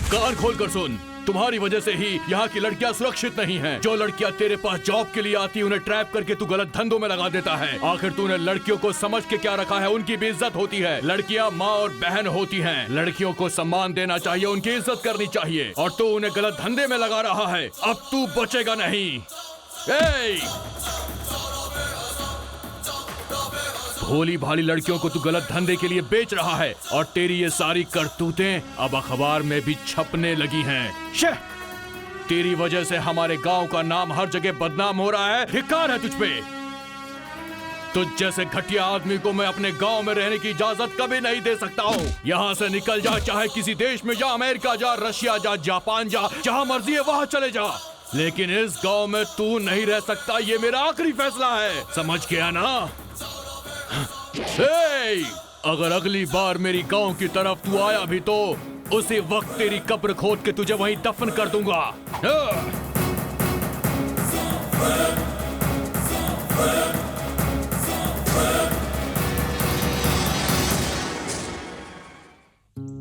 कान खोल कर सुन। तुम्हारी वजह से ही यहाँ की लड़कियाँ सुरक्षित नहीं हैं। जो लड़कियाँ तेरे पास जॉब के लिए आती उन्हें ट्रैप करके तू गलत धंधों में लगा देता है। आखिर तूने लड़कियों को समझ के क्या रखा है? उनकी भी इज्जत होती है। लड़कियाँ माँ और बहन होती हैं। लड़कियों को सम्मान देना चाहिए, उनकी इज्जत करनी चाहिए, और तू उन्हें गलत धंधे में लगा रहा है। अब तू बचेगा नहीं। भोली भाली लड़कियों को तू गलत धंधे के लिए बेच रहा है, और तेरी ये सारी करतूतें अब अखबार में भी छपने लगी हैं। शे! तेरी वजह से हमारे गांव का नाम हर जगह बदनाम हो रहा है। धिक्कार है तुझ पे। तुझ जैसे घटिया आदमी को मैं अपने गांव में रहने की इजाजत कभी नहीं दे सकता हूँ। यहाँ से निकल जा, चाहे किसी देश में जा, अमेरिका जा, रशिया जा, जापान जा, जहाँ मर्जी है वहाँ चले जा, लेकिन इस गांव में तू नहीं रह सकता। ये मेरा आखिरी फैसला है, समझ गया ना? अगर अगली बार मेरी गांव की तरफ तू आया भी तो उसी वक्त तेरी कब्र खोद के तुझे वहीं दफन कर दूंगा।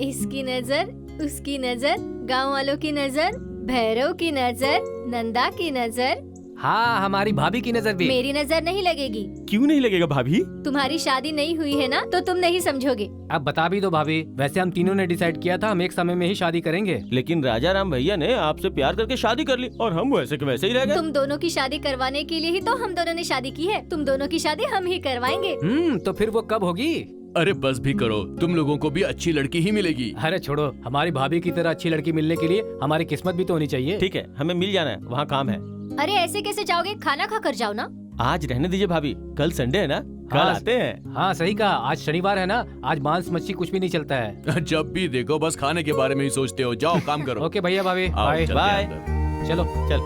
इसकी नजर, उसकी नजर, गांव वालों की नजर, भैरव की नजर, नंदा की नजर, हाँ हमारी भाभी की नजर भी। मेरी नजर नहीं लगेगी। क्यों नहीं लगेगा भाभी? तुम्हारी शादी नहीं हुई है ना, तो तुम नहीं समझोगे। अब बता भी दो भाभी। वैसे हम तीनों ने डिसाइड किया था हम एक समय में ही शादी करेंगे। लेकिन राजा राम भैया ने आपसे प्यार करके शादी कर ली और हम वैसे के वैसे ही रह गए। तुम दोनों की शादी करवाने के लिए ही तो हम दोनों ने शादी की है। तुम दोनों की शादी हम ही करवाएंगे। तो फिर वो कब होगी? अरे बस भी करो, तुम लोगों को भी अच्छी लड़की ही मिलेगी। अरे छोड़ो, हमारी भाभी की तरह अच्छी लड़की मिलने के लिए हमारी किस्मत भी तो होनी चाहिए। ठीक है, हमें मिल जाना है, वहाँ काम है। अरे ऐसे कैसे जाओगे? खाना खा कर जाओ ना। आज रहने दीजिए भाभी, कल संडे है ना, कल हाँ, आते हैं। हाँ सही कहा, आज शनिवार है ना, आज मांस मच्छी कुछ भी नहीं चलता है। जब भी देखो बस खाने के बारे में ही सोचते हो। जाओ काम करो। ओके भैया भाभी, आओ, बाय चलते बाय। हैं अंदर। चलो चल।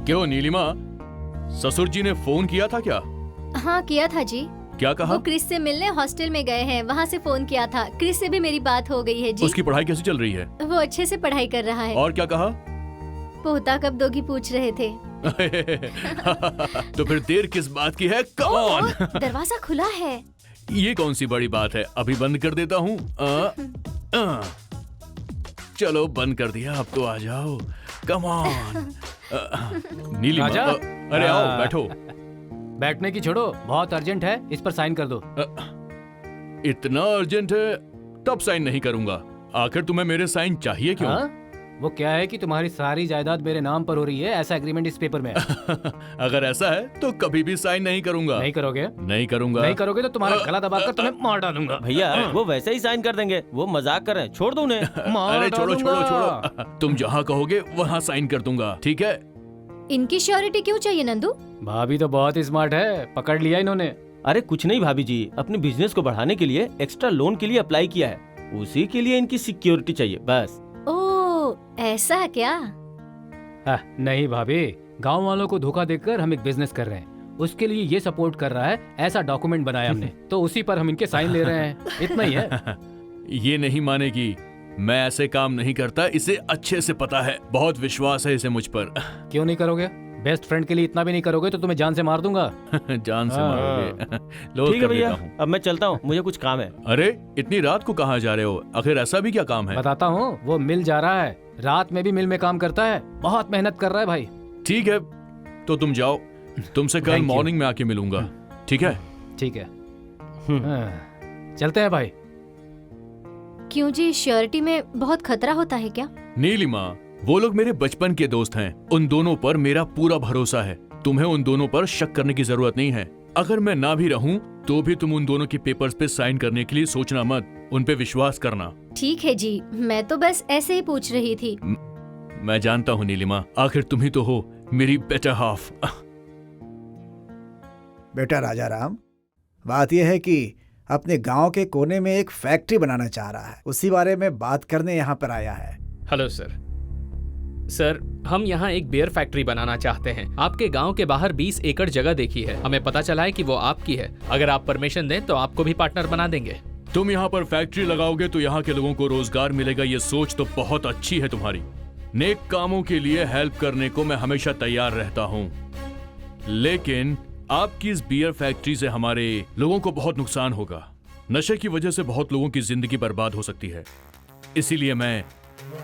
क्यों नीलिमा, ससुर जी ने फोन किया था क्या? हाँ किया था जी। क्या कहा? वो क्रिस से मिलने हॉस्टल में गए हैं, वहाँ से फोन किया था। क्रिस से भी मेरी बात हो गई है जी। उसकी पढ़ाई कैसी चल रही है? वो अच्छे से पढ़ाई कर रहा है। और क्या कहा? पोता कब दोगी पूछ रहे थे। तो फिर देर किस बात की है? Come on. दरवाजा खुला है। ये कौन सी बड़ी बात है, अभी बंद कर देता हूँ। चलो बंद कर दिया, अब तो आ जाओ। Come on. नीलिमा, राजा? अरे आओ हाँ। बैठो। बैठने की छोड़ो, बहुत अर्जेंट है, इस पर साइन कर दो। इतना अर्जेंट है तब साइन नहीं करूंगा। आखिर तुम्हें मेरे साइन चाहिए क्यों? हाँ? वो क्या है कि तुम्हारी सारी जायदाद मेरे नाम पर हो रही है, ऐसा एग्रीमेंट इस पेपर में है। अगर ऐसा है तो कभी भी साइन नहीं करूंगा। नहीं करोगे? नहीं करूंगा। नहीं करोगे तो तुम्हारा गला दबाकर तुम्हें मार डालूंगा। भैया वो वैसे ही साइन कर देंगे, वो मजाक कर रहे हैं, छोड़ दो उन्हें। अरे छोड़ो छोड़ो छोड़ो, तुम जहाँ कहोगे वहाँ साइन कर दूंगा, ठीक है? इनकी श्योरिटी क्यों चाहिए नंदू? भाभी तो बहुत ही स्मार्ट है, पकड़ लिया इन्होंने। अरे कुछ नहीं भाभी जी, अपने बिजनेस को बढ़ाने के लिए एक्स्ट्रा लोन के लिए अप्लाई किया है, उसी के लिए इनकी सिक्योरिटी चाहिए बस। ओह ऐसा क्या? नहीं भाभी, गांव वालों को धोखा देकर हम एक बिजनेस कर रहे हैं, उसके लिए ये सपोर्ट कर रहा है, ऐसा डॉक्यूमेंट बनाया हमने, तो उसी पर हम इनके साइन ले रहे हैं, इतना ही है। ये नहीं मानेगी, मैं ऐसे काम नहीं करता, इसे अच्छे से पता है, बहुत विश्वास है इसे मुझ पर। क्यों नहीं करोगे? बेस्ट फ्रेंड के लिए इतना भी नहीं करोगे तो तुम्हें जान से मार दूंगा। जान से मारोगे? लो ठीक है कर भैया, देता हूँ। अब मैं चलता हूँ, मुझे कुछ काम है। अरे इतनी रात को कहाँ जा रहे हो? आखिर ऐसा भी क्या काम है? बताता हूँ, वो मिल जा रहा है, रात में भी मिल में काम करता है, बहुत मेहनत कर रहा है भाई। ठीक है तो तुम जाओ, तुमसे कल Thank you. मॉर्निंग में आके मिलूंगा, ठीक है? ठीक है, चलते हैं भाई। क्यों जी, श्योरिटी में बहुत खतरा होता है क्या? नीलिमा, वो लोग मेरे बचपन के दोस्त हैं, उन दोनों पर मेरा पूरा भरोसा है, तुम्हें उन दोनों पर शक करने की जरूरत नहीं है। अगर मैं ना भी रहूं तो भी तुम उन दोनों के पेपर्स पे साइन करने के लिए सोचना मत, उन पे विश्वास करना। ठीक है जी, मैं तो बस ऐसे ही पूछ रही थी। मैं जानता हूँ नीलिमा, आखिर तुम ही तो हो मेरी बेटर हाफ। बेटा राजा राम, बात यह है कि अपने गांव के कोने में एक फैक्ट्री बनाना चाह रहा है, उसी बारे में बात करने यहाँ पर आया है। Hello sir. सर, हम यहाँ एक बियर फैक्ट्री बनाना चाहते हैं। आपके गांव के बाहर 20 एकड़ जगह देखी है, हमें पता चला है कि वो आपकी है। अगर आप परमिशन दें तो आपको भी पार्टनर बना देंगे। तुम यहाँ पर फैक्ट्री लगाओगे तो यहाँ के लोगों को रोजगार मिलेगा, ये सोच तो बहुत अच्छी है तुम्हारी। नेक कामों के लिए हेल्प करने को मैं हमेशा तैयार रहता हूँ, लेकिन आपकी इस बियर फैक्ट्री से हमारे लोगों को बहुत नुकसान होगा। नशे की वजह से बहुत लोगों की जिंदगी बर्बाद हो सकती है, इसीलिए मैं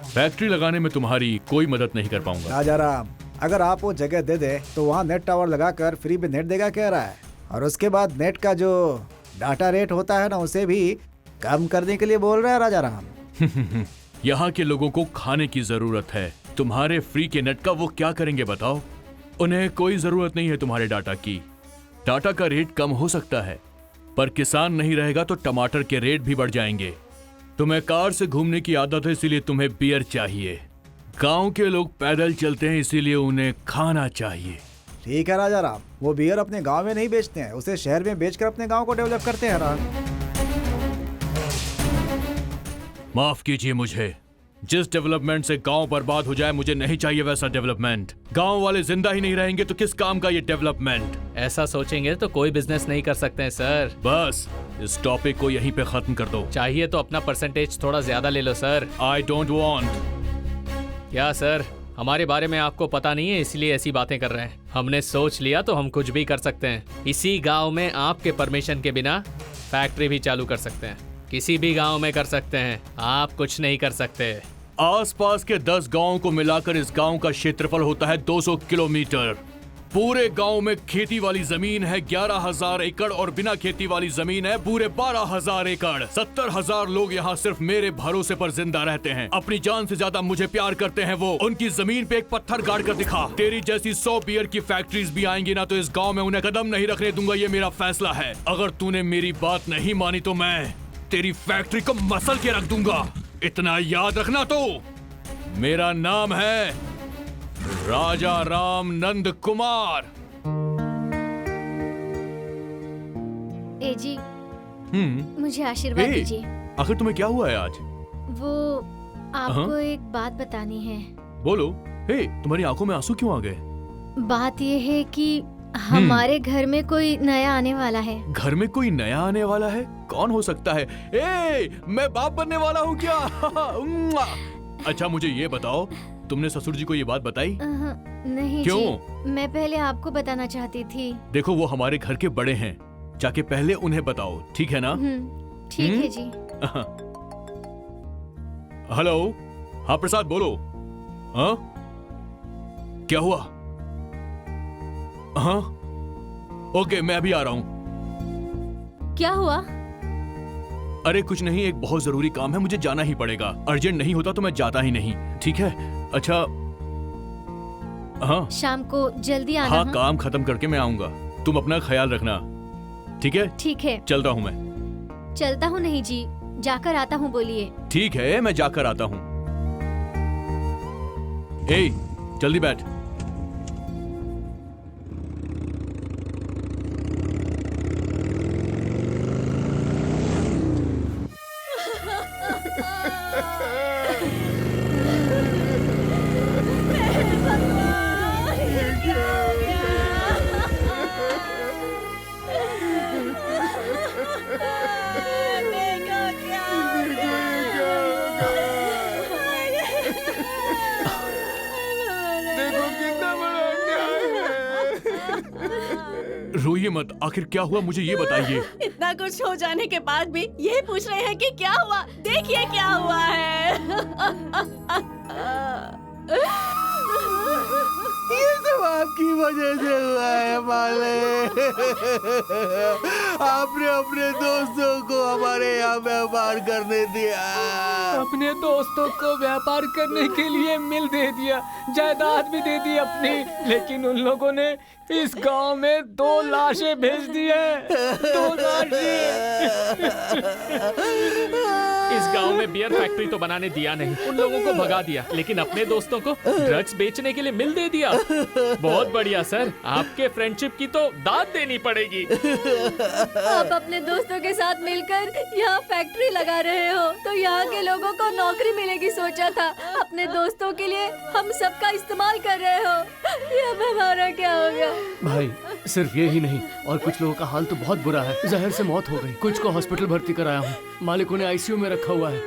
फैक्ट्री लगाने में तुम्हारी कोई मदद नहीं कर पाऊंगा। राजा राम, अगर आप वो जगह दे दे तो वहाँ नेट टावर लगाकर फ्री में नेट देगा कह रहा है, और उसके बाद नेट का जो डाटा रेट होता है ना उसे भी कम करने के लिए बोल रहा है राजा राम। यहाँ के लोगों को खाने की जरूरत है, तुम्हारे फ्री के नेट का वो क्या करेंगे बताओ? उन्हें कोई जरूरत नहीं है तुम्हारे डाटा की। डाटा का रेट कम हो सकता है, पर किसान नहीं रहेगा तो टमाटर के रेट भी बढ़ जाएंगे। तुम्हें कार से घूमने की आदत है इसीलिए तुम्हें बियर चाहिए। गांव के लोग पैदल चलते हैं इसीलिए उन्हें खाना चाहिए। ठीक है राजा राम, वो बियर अपने गांव में नहीं बेचते हैं, उसे शहर में बेचकर अपने गांव को डेवलप करते हैं राम। माफ कीजिए मुझे, जिस डेवलपमेंट से गांव बर्बाद हो जाए मुझे नहीं चाहिए वैसा डेवलपमेंट। गांव वाले जिंदा ही नहीं रहेंगे तो किस काम का ये डेवलपमेंट? ऐसा सोचेंगे तो कोई बिजनेस नहीं कर सकते हैं सर। बस इस टॉपिक को यहीं पे खत्म कर दो। चाहिए तो अपना परसेंटेज थोड़ा ज्यादा ले लो सर। I don't want. क्या सर, हमारे बारे में आपको पता नहीं है इसलिए ऐसी बातें कर रहे हैं। हमने सोच लिया तो हम कुछ भी कर सकते हैं। इसी गांव में आपके परमिशन के बिना फैक्ट्री भी चालू कर सकते हैं। किसी भी गांव में कर सकते हैं, आप कुछ नहीं कर सकते। आसपास के 10 गांवों को मिलाकर इस गांव का क्षेत्रफल होता है 200 किलोमीटर। पूरे गांव में खेती वाली जमीन है 11,000 एकड़ और बिना खेती वाली जमीन है पूरे 12,000 एकड़। 70,000 लोग यहाँ सिर्फ मेरे भरोसे पर जिंदा रहते हैं। अपनी जान से ज्यादा मुझे प्यार करते हैं वो। उनकी जमीन पे एक पत्थर गाड़ कर दिखा। तेरी जैसी 100 बियर की फैक्ट्रीज भी आएंगी ना तो इस गाँव में उन्हें कदम नहीं रखने दूंगा, ये मेरा फैसला है। अगर तूने मेरी बात नहीं मानी तो मैं तेरी फैक्ट्री को मसल के रख दूंगा। इतना याद रखना। तो मेरा नाम है राजा राम नंद कुमार। ए जी, मुझे आशीर्वाद दीजिए। आखिर तुम्हें क्या हुआ है आज? वो आपको एक बात बतानी है। बोलो। हे, तुम्हारी आंखों में आंसू क्यों आ गए? बात ये है कि हमारे घर में कोई नया आने वाला है। घर में कोई नया आने वाला है? कौन हो सकता है? मैं बाप बनने वाला हूँ क्या? अच्छा मुझे ये बताओ, तुमने ससुर जी को ये बात बताई? नहीं क्यों? जी, मैं पहले आपको बताना चाहती थी। देखो वो हमारे घर के बड़े हैं, जाके पहले उन्हें बताओ, ठीक है ना? ठीक है जी। हेलो, हाँ प्रसाद बोलो। हाँ क्या हुआ? हाँ ओके, मैं अभी आ रहा हूँ। क्या हुआ? अरे कुछ नहीं, एक बहुत जरूरी काम है, मुझे जाना ही पड़ेगा। अर्जेंट नहीं होता तो मैं जाता ही नहीं, ठीक है? अच्छा हाँ शाम को जल्दी आना। हाँ काम खत्म करके मैं आऊंगा। तुम अपना ख्याल रखना, ठीक है? ठीक है। चलता हूँ मैं। चलता हूँ नहीं जी, जाकर आता हूँ बोलिए। ठीक है मैं जाकर आता हूँ। ए जल्दी बैठ। रोइए मत, आखिर क्या हुआ मुझे ये बताइए। इतना कुछ हो जाने के बाद भी ये पूछ रहे हैं कि क्या हुआ। देखिए क्या हुआ है। ये सब आपकी वजह से हुआ है मालिक। आपने अपने दोस्तों को हमारे यहाँ व्यापार करने दिया। अपने दोस्तों को व्यापार करने के लिए मिल दे दिया, जायदाद भी दे दी अपनी, लेकिन उन लोगों ने इस गांव में 2 लाशें भेज दी है। 2 लाशें। इस गांव में बियर फैक्ट्री तो बनाने दिया नहीं, उन लोगों को भगा दिया, लेकिन अपने दोस्तों को ड्रग्स बेचने के लिए मिल दे दिया। बहुत बढ़िया सर, आपके फ्रेंडशिप की तो दाद देनी पड़ेगी। आप अपने दोस्तों के साथ मिलकर यहाँ फैक्ट्री लगा रहे हो तो यहाँ के लोगों को नौकरी मिलेगी सोचा था। अपने दोस्तों के लिए हम सबका इस्तेमाल कर रहे हो। ये अब हमारा क्या हो गया? भाई सिर्फ ये ही नहीं, और कुछ लोगों का हाल तो बहुत बुरा है। जहर से मौत हो गई, कुछ को हॉस्पिटल भर्ती कराया हूँ, मालिकों ने आईसीयू में रखा हुआ है।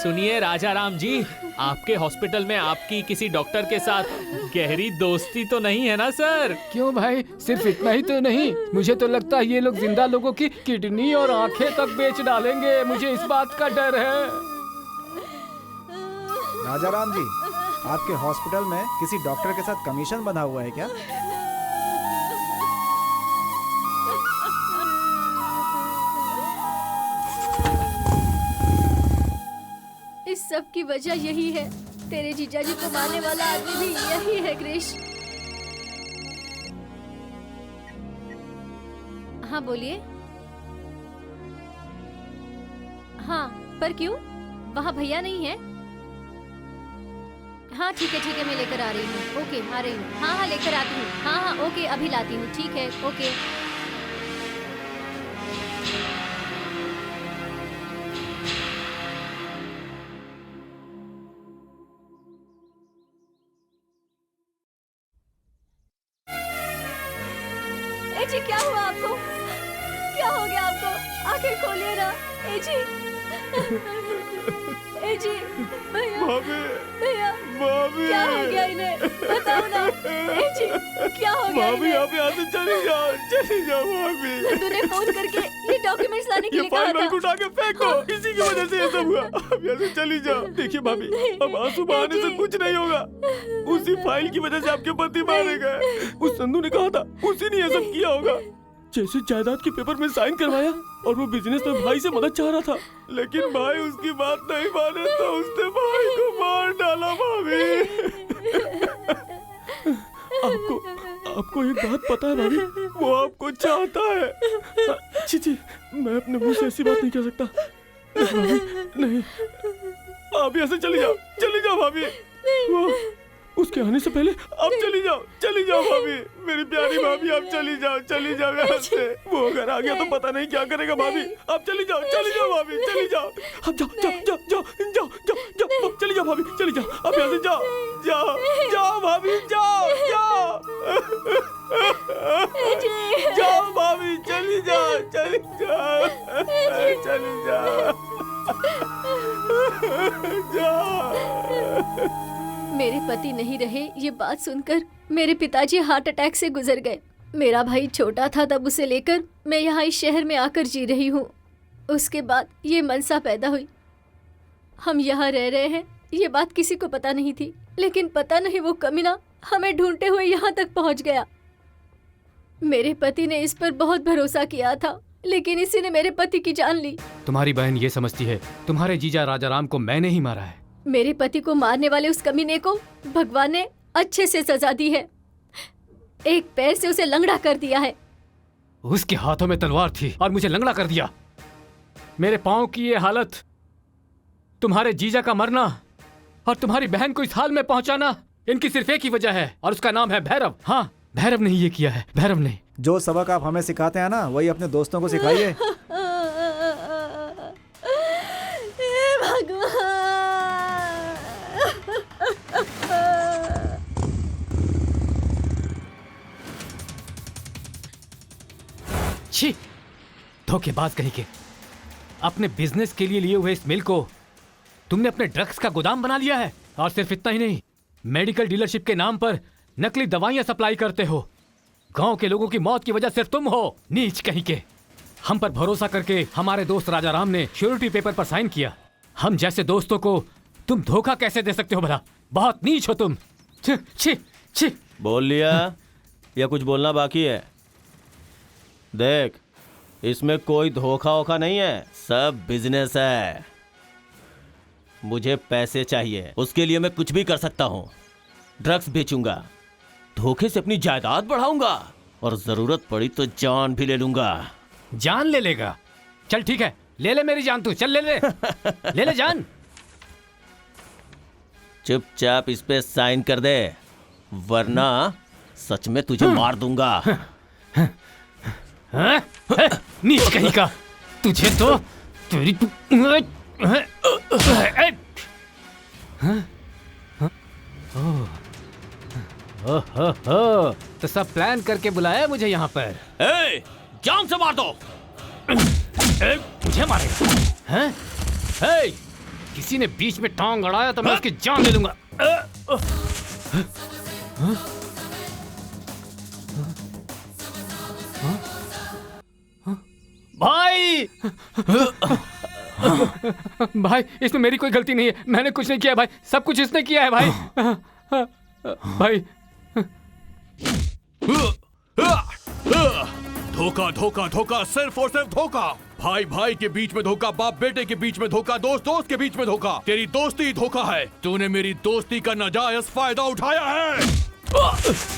सुनिए राजा राम जी, आपके हॉस्पिटल में आपकी किसी डॉक्टर के साथ गहरी दोस्ती तो नहीं है ना सर? क्यों भाई, सिर्फ इतना ही तो नहीं, मुझे तो लगता है ये लोग जिंदा लोगों की किडनी और आंखें तक बेच डालेंगे। मुझे इस बात का डर है। राजा राम जी, आपके हॉस्पिटल में किसी डॉक्टर के साथ कमीशन बंधा हुआ है क्या? इस सब की वजह यही है। तेरे जीजाजी को मारने वाला आदमी भी यही है क्रिश। हाँ बोलिए। हाँ पर क्यों? वहाँ भैया नहीं है? हाँ ठीक है मैं लेकर आ रही हूँ। ओके आ रही हूँ। हाँ लेकर आती हूँ। हाँ ओके अभी लाती हूँ। ठीक है ओके। जी क्या हुआ आपको? क्या हो गया आपको? आंखें खोलिए ना। एजी भैया भैया क्या हो गया इन्हें? बताओ ना। एजी क्या हो गया इन्हें? आप यहाँ से चली जाओ भाभी। लड्डू ने फोन करके ये डॉक्यूमेंट्स लाने के लिए कहा था। उठा के फेंक दो, इसी की वजह से ये सब हुआ। अब यहाँ से चली जाओ। देखिए भाभी, अब आंसू बहाने से कुछ नहीं होगा। उसी फाइल की वजह से आपके पति मारे गए। उस संधू ने कहा था उसी ने ये सब किया होगा। जैसे जायदाद के पेपर में साइन करवाया और वो बिजनेस में भाई से मदद चाह रहा था, लेकिन भाई उसकी बात नहीं माने तो उसने भाई को मार डाला। भाभी आपको एक बात पता है भाभी, वो आपको चाहता है। छी, मैं अपने मुंह से ऐसी बात नहीं कर सकता। भाभी नहीं, आप यहाँ से चली जाओ भाभी। वो उसके आने से पहले आप चली जाओ भाभी। मेरी प्यारी भाभी, आप चली जाओ यहाँ से। वो अगर आ गया तो पता नहीं क्या करेगा भाभी। आप चली जाओ भाभी, चली जाओ। आप जाओ चली जाओ भाभी, चली जाओ। आप यहाँ से जाओ भाभी, जाओ भाभी, चली जाओ। मेरे पति नहीं रहे, ये बात सुनकर मेरे पिताजी हार्ट अटैक से गुजर गए। मेरा भाई छोटा था तब उसे लेकर मैं यहाँ इस शहर में आकर जी रही हूँ। उसके बाद ये मनसा पैदा हुई। हम यहाँ रह रहे हैं, ये बात किसी को पता नहीं थी। लेकिन पता नहीं वो कमीना हमें ढूंढते हुए यहाँ तक पहुँच गया। मेरे पति ने इस पर बहुत भरोसा किया था, लेकिन इसी ने मेरे पति की जान ली। तुम्हारी बहन ये समझती है तुम्हारे जीजा राजा राम को मैंने ही मारा है। मेरे पति को मारने वाले उस कमीने को भगवान ने अच्छे से सजा दी है। एक पैर से उसे लंगड़ा कर दिया है। उसके हाथों में तलवार थी और मुझे लंगड़ा कर दिया। मेरे पाँव की ये हालत, तुम्हारे जीजा का मरना और तुम्हारी बहन को इस हाल में पहुंचाना, इनकी सिर्फ एक ही वजह है और उसका नाम है भैरव। हाँ, भैरव ने ये किया है, भैरव ने। जो सबक आप हमें सिखाते हैं ना, वही अपने दोस्तों को सिखाइए। छी, धोखेबाज कहीं के। अपने बिजनेस के लिए हुए इस मिल को तुमने अपने ड्रग्स का गोदाम बना लिया है। और सिर्फ इतना ही नहीं, मेडिकल डीलरशिप के नाम पर नकली दवाइयां सप्लाई करते हो। गांव के लोगों की मौत की वजह सिर्फ तुम हो, नीच कहीं के। हम पर भरोसा करके हमारे दोस्त राजा राम ने श्योरिटी पेपर पर साइन किया। हम जैसे दोस्तों को तुम धोखा कैसे दे सकते हो भला? बहुत नीच हो तुम। छी छी छी। बोल लिया या कुछ बोलना बाकी है? देख, इसमें कोई धोखा वोखा नहीं है, सब बिजनेस है। मुझे पैसे चाहिए, उसके लिए मैं कुछ भी कर सकता हूँ। ड्रग्स बेचूंगा, धोखे से अपनी जायदाद बढ़ाऊंगा और जरूरत पड़ी तो जान भी ले लूंगा। जान ले लेगा? चल ठीक है, ले ले मेरी जान तू, चल ले ले। ले ले जान। चुपचाप इस पे साइन कर दे, वरना सच में तुझे मार दूंगा। नीच कहीं का, तुझे तो तेरी तो सब प्लान करके बुलाया मुझे यहाँ पर। जान से मार दो। मुझे मारेगा? किसी ने बीच में टांग अड़ाया तो मैं उसकी जान ले लूंगा। भाई भाई इसमें मेरी कोई गलती नहीं है, मैंने कुछ नहीं किया भाई, सब कुछ इसने किया है भाई। भाई धोखा धोखा धोखा, सिर्फ और सिर्फ धोखा। भाई भाई के बीच में धोखा, बाप बेटे के बीच में धोखा, दोस्त दोस्त के बीच में धोखा। तेरी दोस्ती ही धोखा है। तूने मेरी दोस्ती का नाजायज फायदा उठाया है।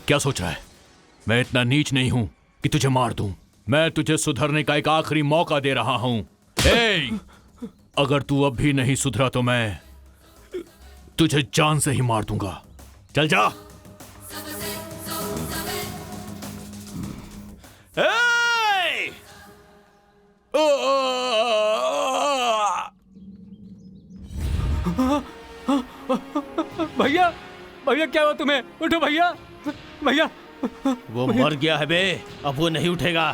क्या सोच रहा है? मैं इतना नीच नहीं हूं कि तुझे मार दूं। मैं तुझे सुधरने का एक आखिरी मौका दे रहा हूं। अगर तू अब भी नहीं सुधरा तो मैं तुझे जान से ही मार दूंगा। चल जा। भैया भैया क्या हुआ तुम्हें? उठो भैया भैया। वो मर गया है बे, अब वो नहीं उठेगा।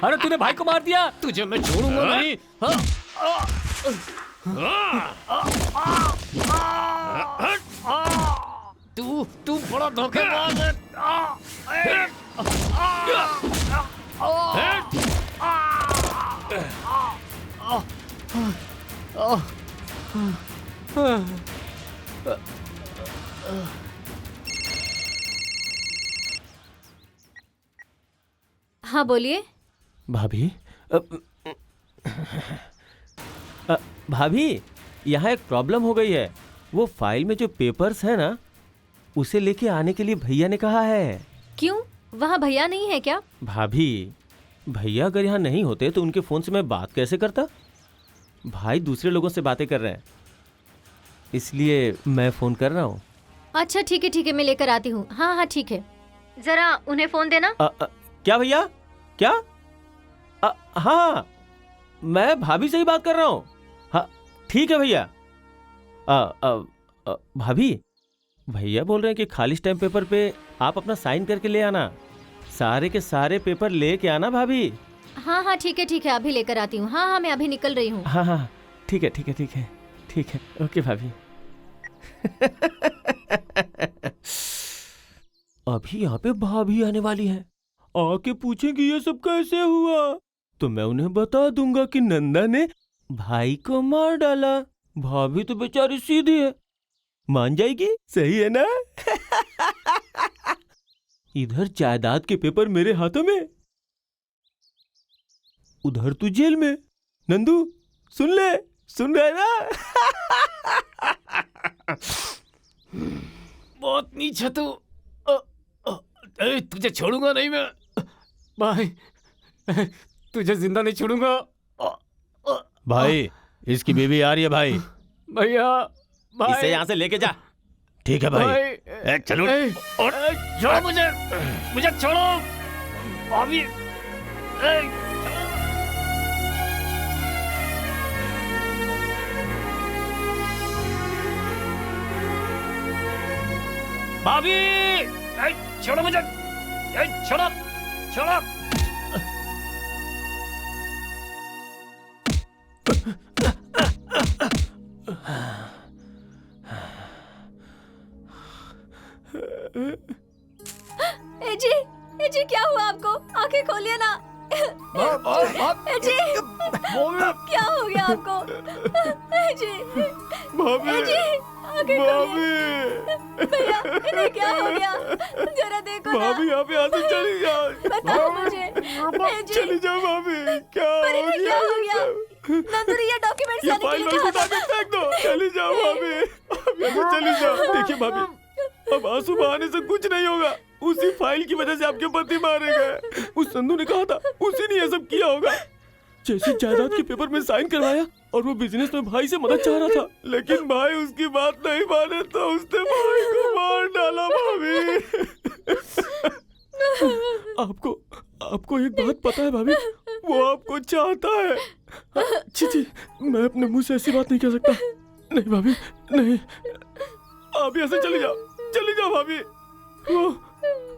अरे तूने भाई को मार दिया, तुझे मैं छोड़ूंगा नहीं। तू बड़ा धोखेबाज है। हाँ बोलिए। भाभी भाभी, यहाँ एक प्रॉब्लम हो गई है। वो फाइल में जो पेपर्स है ना, उसे लेके आने के लिए भैया ने कहा है। क्यों, वहाँ भैया नहीं है क्या? भाभी, भैया अगर यहाँ नहीं होते तो उनके फोन से मैं बात कैसे करता? भाई दूसरे लोगों से बातें कर रहे हैं, इसलिए मैं फोन कर रहा हूँ। अच्छा ठीक है, मैं लेकर आती हूँ। हाँ हाँ ठीक है, जरा उन्हें फोन देना। क्या भैया, क्या? हाँ, मैं भाभी से ही बात कर रहा हूँ। हाँ ठीक है भैया। भाभी, भैया बोल रहे हैं कि खाली स्टैम्प पेपर पे आप अपना साइन करके ले आना। सारे के सारे पेपर लेके आना भाभी। हाँ ठीक है, अभी लेकर आती हूँ। हाँ मैं अभी निकल रही हूँ। हाँ ठीक है। ओके भाभी। अभी यहाँ पे भाभी आने वाली है, आके पूछेंगी ये सब कैसे हुआ, तो मैं उन्हें बता दूंगा कि नंदा ने भाई को मार डाला। भाभी तो बेचारी सीधी है, मान जाएगी। सही है ना? इधर जायदाद के पेपर मेरे हाथों में, उधर तू जेल में। नंदू सुन रहा है ना? बहुत नीचा तू। तुझे छोड़ूंगा नहीं मैं भाई, तुझे जिंदा नहीं छोड़ूंगा भाई। इसकी बीवी आ रही है भाई। भैया भाई, इसे यहाँ से लेके जा। ठीक है भाई। चलो छोड़ो मुझे छोड़ो अभी। भाभी छोड़ो मुझे, छोड़ो। ए जी क्या हुआ आपको? आंखें खोलिए ना। ए जी क्या हो गया आपको? ए जी आंखें खोलिए। भैया इन्हें क्या हो गया? जरा देखो ना। भाभी यहाँ पे आके चली जाओ। बताओ मुझे। ए जी चली जाओ भाभी, क्या हो गया? नंदुरी ये डॉक्यूमेंट्स ये लाने के फाइल लिए उठा के फेंक दो। चली जाओ भाभी, अब यहाँ से चली जाओ। देखिए भाभी, अब आंसू बहाने से कुछ नहीं होगा। उसी फाइल की वजह से आपके पति मारे गए। उस संधू ने कहा था उसी ने ये सब किया होगा। जैसे जायदाद के पेपर में साइन करवाया और वो बिजनेस में भाई से मदद चाह रहा था, लेकिन भाई उसकी बात नहीं माने तो उसने भाई को मार डाला। भाभी आपको एक बात पता है भाभी, वो आपको चाहता है। छी, मैं अपने मुंह से ऐसी बात नहीं कह सकता। नहीं भाभी नहीं, आप यहाँ से चली जाओ भाभी। वो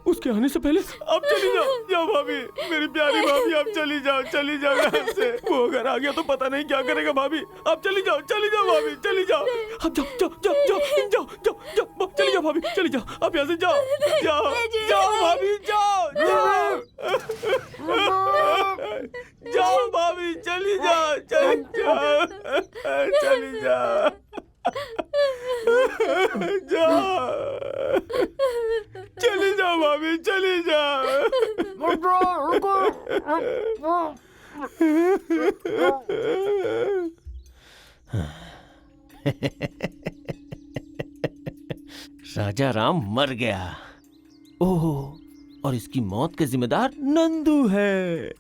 उसके आने से पहले आप चली जाओ भाभी, मेरी प्यारी भाभी। आप चली जाओ यहाँ से। वो अगर आ गया तो पता नहीं क्या करेगा भाभी। आप चली जाओ भाभी, चली जाओ। आप जाओ चली जाओ भाभी, चली जाओ। आप यहाँ से जाओ भाभी, जाओ भाभी, चली जाओ। चली जाओ भाभी, चली राजा राम मर गया। ओह, और इसकी मौत के जिम्मेदार नंदू है।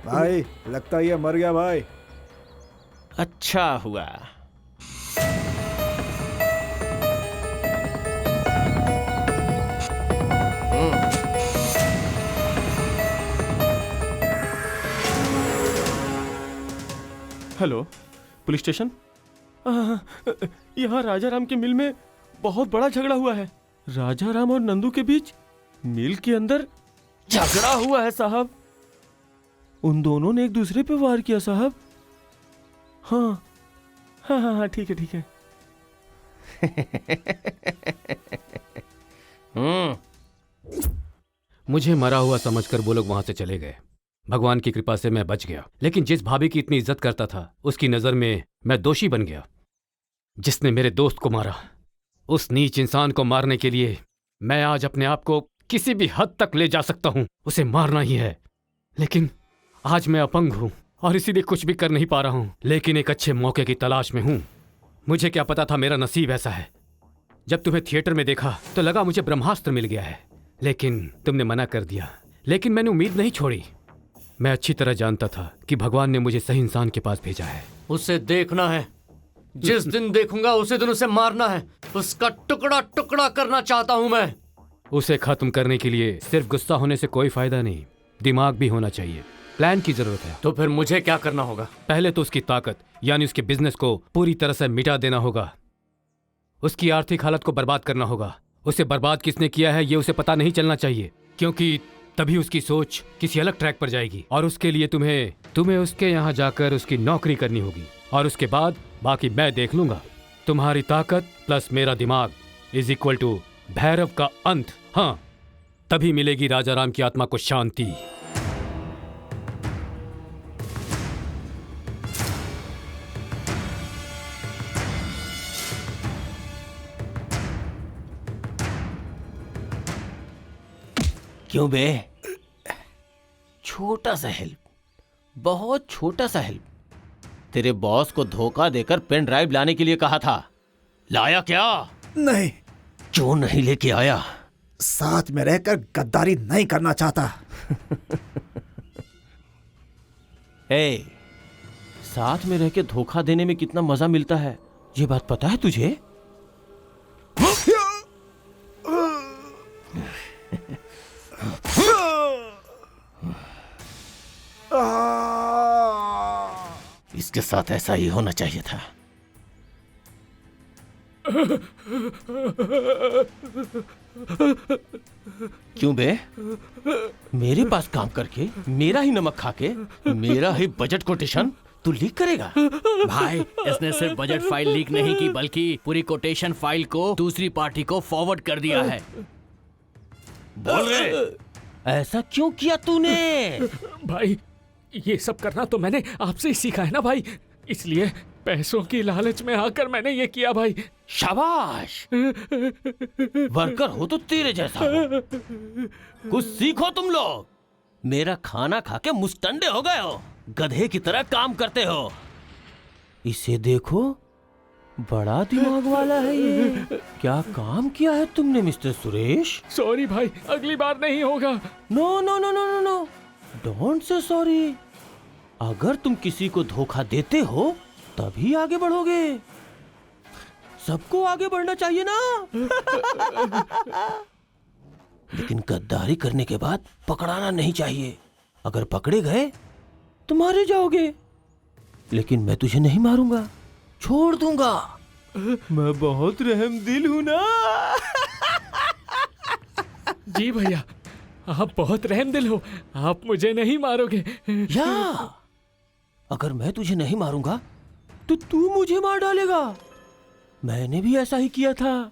भाई लगता है ये मर गया भाई। अच्छा हुआ। Hello, police station. यहाँ राजा राम के मिल में बहुत बड़ा झगड़ा हुआ है। राजा राम और नंदू के बीच मिल के अंदर झगड़ा हुआ है साहब। उन दोनों ने एक दूसरे पे वार किया साहब। हाँ ठीक है। मुझे मरा हुआ समझकर वो लोग वहां से चले गए। भगवान की कृपा से मैं बच गया, लेकिन जिस भाभी की इतनी इज्जत करता था उसकी नजर में मैं दोषी बन गया। जिसने मेरे दोस्त को मारा, उस नीच इंसान को मारने के लिए मैं आज अपने आप को किसी भी हद तक ले जा सकता हूं, उसे मारना ही है। लेकिन आज मैं अपंग हूं और इसीलिए कुछ भी कर नहीं पा रहा हूँ, लेकिन एक अच्छे मौके की तलाश में हूँ। मुझे क्या पता था मेरा नसीब ऐसा है। जब तुम्हें थिएटर में देखा तो लगा मुझे ब्रह्मास्त्र मिल गया है, लेकिन तुमने मना कर दिया। लेकिन मैंने उम्मीद नहीं छोड़ी। मैं अच्छी तरह जानता था कि भगवान ने मुझे सही इंसान के पास भेजा है। उसे देखना है, जिस दिन देखूंगा उसी दिन उसे मारना है, उसका टुकड़ा टुकड़ा करना चाहता हूं मैं। उसे खत्म करने के लिए सिर्फ गुस्सा होने से कोई फायदा नहीं, दिमाग भी होना चाहिए। प्लान की जरूरत है। तो फिर मुझे क्या करना होगा? पहले तो उसकी ताकत यानी उसके बिजनेस को पूरी तरह से मिटा देना होगा। उसकी आर्थिक हालत को बर्बाद करना होगा। उसे बर्बाद किसने किया है ये उसे पता नहीं चलना चाहिए, क्योंकि तभी उसकी सोच किसी अलग ट्रैक पर जाएगी। और उसके लिए तुम्हें उसके यहाँ जाकर उसकी नौकरी करनी होगी, और उसके बाद बाकी मैं देख लूंगा। तुम्हारी ताकत प्लस मेरा दिमाग इज इक्वल टू भैरव का अंत। हाँ, तभी मिलेगी राजा राम की आत्मा को शांति। क्यों बे? छोटा सा हेल्प, बहुत छोटा सा हेल्प। तेरे बॉस को धोखा देकर पेन ड्राइव लाने के लिए कहा था, लाया क्या? नहीं। क्यों नहीं लेके आया? साथ में रहकर गद्दारी नहीं करना चाहता। ए, साथ में रह के धोखा देने में कितना मजा मिलता है ये बात पता है तुझे? इसके साथ ऐसा ही होना चाहिए था। क्यों बे? मेरे पास काम करके, मेरा ही नमक खा के, मेरा ही बजट कोटेशन तू लीक करेगा? भाई, इसने सिर्फ बजट फाइल लीक नहीं की, बल्कि पूरी कोटेशन फाइल को दूसरी पार्टी को फॉरवर्ड कर दिया है। बोल रहे, ऐसा क्यों किया तूने? भाई, ये सब करना तो मैंने आपसे ही सीखा है ना भाई, इसलिए पैसों की लालच में आकर मैंने ये किया भाई। शाबाश, वर्कर हो तो तेरे जैसा हो। कुछ सीखो तुम लोग। मेरा खाना खा के मुस्टंडे हो गए हो, गधे की तरह काम करते हो। इसे देखो, बड़ा दिमाग वाला है ये। क्या काम किया है तुमने मिस्टर सुरेश? सॉरी भाई, अगली बार नहीं होगा। No no no no no no, don't say sorry. अगर तुम किसी को धोखा देते हो तभी आगे बढ़ोगे। सबको आगे बढ़ना चाहिए ना। लेकिन गद्दारी करने के बाद पकड़ाना नहीं चाहिए। अगर पकड़े गए तो मारे जाओगे। लेकिन मैं तुझे नहीं मारूंगा, छोड़ दूंगा। मैं बहुत रहमदिल हूं ना। जी भैया, आप बहुत रहमदिल हो, आप मुझे नहीं मारोगे। या अगर मैं तुझे नहीं मारूंगा तो तू मुझे मार डालेगा। मैंने भी ऐसा ही किया था।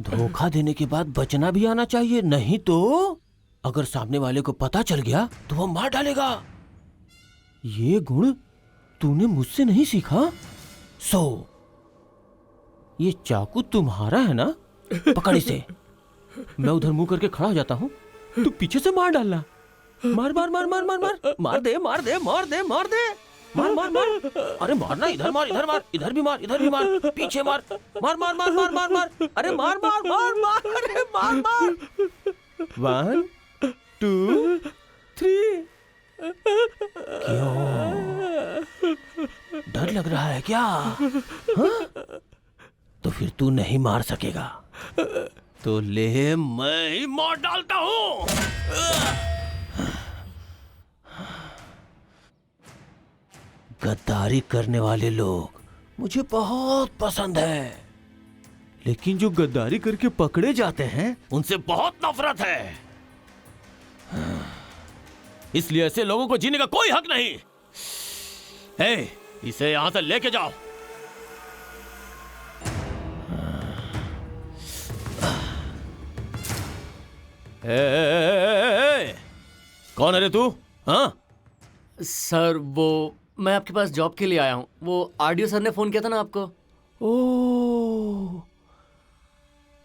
धोखा देने के बाद बचना भी आना चाहिए, नहीं तो अगर सामने वाले को पता चल गया तो वो मार डालेगा। ये गुण तूने मुझसे नहीं सीखा? ये चाकू तुम्हारा है ना? पकड़ इसे। मैं उधर मुंह करके खड़ा हो जाता हूँ, तू पीछे से मार डालना। मार मार मार मार मार मार मार दे मार दे मार दे मार दे मार मार मार। अरे मारना, इधर मार, इधर मार, इधर भी मार, इधर भी मार, पीछे मार, मार मार मार मार मार मार। अरे मार मार मार मार, अरे मार मार। 1 2 3। क्यों, डर लग रहा है क्या? हाँ? तो फिर तू नहीं मार सकेगा। तो ले, मैं ही मार डालता हूं। गद्दारी करने वाले लोग मुझे बहुत पसंद है, लेकिन जो गद्दारी करके पकड़े जाते हैं उनसे बहुत नफरत है। इसलिए ऐसे लोगों को जीने का कोई हक नहीं। इसे यहां से लेके जाओ। कौन है रे तू? हाँ सर, वो मैं आपके पास जॉब के लिए आया हूँ। वो आरडीओ सर ने फोन किया था ना आपको। Oh,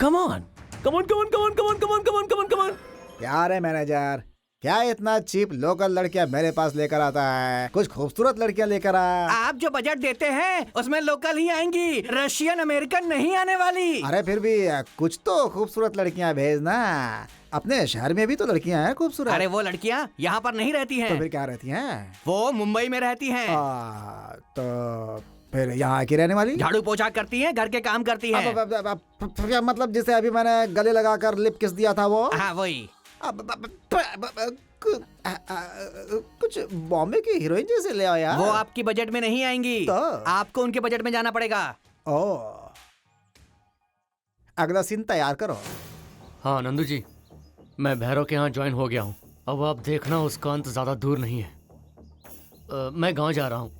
come on come on come on come on come on come on come on come on come on. क्या रे मैनेजर, क्या इतना चीप लोकल लड़कियां मेरे पास लेकर आता है? कुछ खूबसूरत लड़कियां लेकर आ। आप जो बजट देते हैं उसमें लोकल ही आएंगी, रशियन अमेरिकन नहीं आने वाली। अरे फिर भी कुछ तो खूबसूरत लड़कियां भेजना। अपने शहर में भी तो लड़कियां हैं खूबसूरत। अरे वो लड़कियां यहाँ पर नहीं रहती हैं। तो फिर क्या रहती हैं? वो मुंबई में रहती हैं। तो फिर यहाँ की रहने वाली? झाड़ू पोछा करती हैं, घर के काम करती हैं। क्या मतलब जिसे अभी मैंने गले लगाकर लिप किस दिया था वो? हाँ वही। कुछ बॉम्बे की हीरोइन जैसे ले आओ यार। वो आपकी बजट में नहीं आएंगी तो? आपको उनके बजट में जाना पड़ेगा। ओ, अगला सीन तैयार करो। हाँ नंदू जी, मैं भैरव के यहाँ ज्वाइन हो गया हूँ। अब आप देखना उसका अंत ज़्यादा दूर नहीं है। मैं गांव जा रहा हूँ,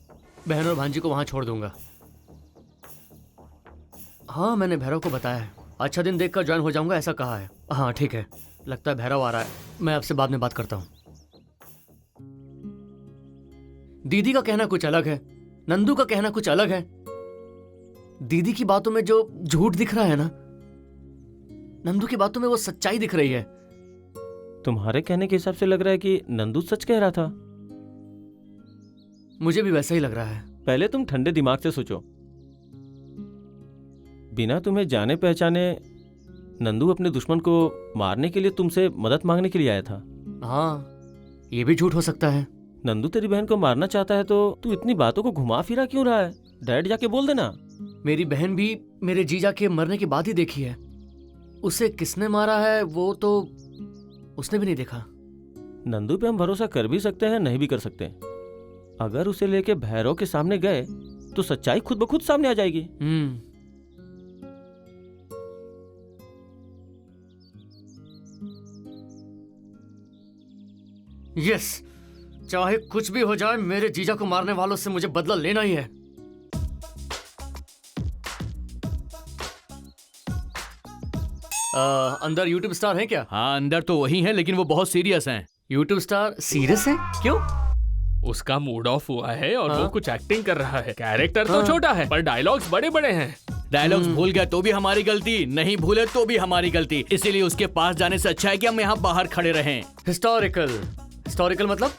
बहन और भांजी को वहाँ छोड़ दूंगा। हाँ मैंने भैरव को बताया है, अच्छा दिन देखकर ज्वाइन हो जाऊंगा ऐसा कहा है। हाँ ठीक है, लगता है भैरव आ रहा है, मैं आपसे बाद में बात करता हूँ। दीदी का कहना कुछ अलग है, नंदू का कहना कुछ अलग है। दीदी की बातों में जो झूठ दिख रहा है ना, नंदू की बातों में वो सच्चाई दिख रही है। तुम्हारे कहने के हिसाब से लग रहा है कि नंदू सच कह रहा था। मुझे भी वैसा ही लग रहा है। पहले तुम ठंडे दिमाग से सोचो। बिना तुम्हें जाने पहचाने नंदू अपने दुश्मन को मारने के लिए तुमसे मदद मांगने के लिए आया था। हाँ ये भी झूठ हो सकता है। नंदू तेरी बहन को मारना चाहता है तो तू इतनी बातों को घुमा फिरा क्यों रहा है? डायरेक्ट जाके बोल देना। मेरी बहन भी मेरे जीजा के मरने के बाद ही देखी है। उसे किसने मारा है वो तो उसने भी नहीं देखा। नंदू पे हम भरोसा कर भी सकते हैं, नहीं भी कर सकते। अगर उसे लेके भैरव के सामने गए तो सच्चाई खुद ब खुद सामने आ जाएगी। यस, चाहे कुछ भी हो जाए मेरे जीजा को मारने वालों से मुझे बदला लेना ही है। अंदर यूट्यूब स्टार है क्या? हाँ अंदर तो वही है, लेकिन वो बहुत सीरियस हैं। यूट्यूब स्टार सीरियस है? क्यों? उसका मूड ऑफ हुआ है और वो कुछ एक्टिंग कर रहा है। कैरेक्टर तो छोटा है पर डायलॉग्स बड़े बड़े हैं। डायलॉग्स भूल गए तो भी हमारी गलती, नहीं भूले तो भी हमारी गलती। इसीलिए उसके पास जाने से अच्छा है कि हम यहाँ बाहर खड़े रहें। हिस्टोरिकल मतलब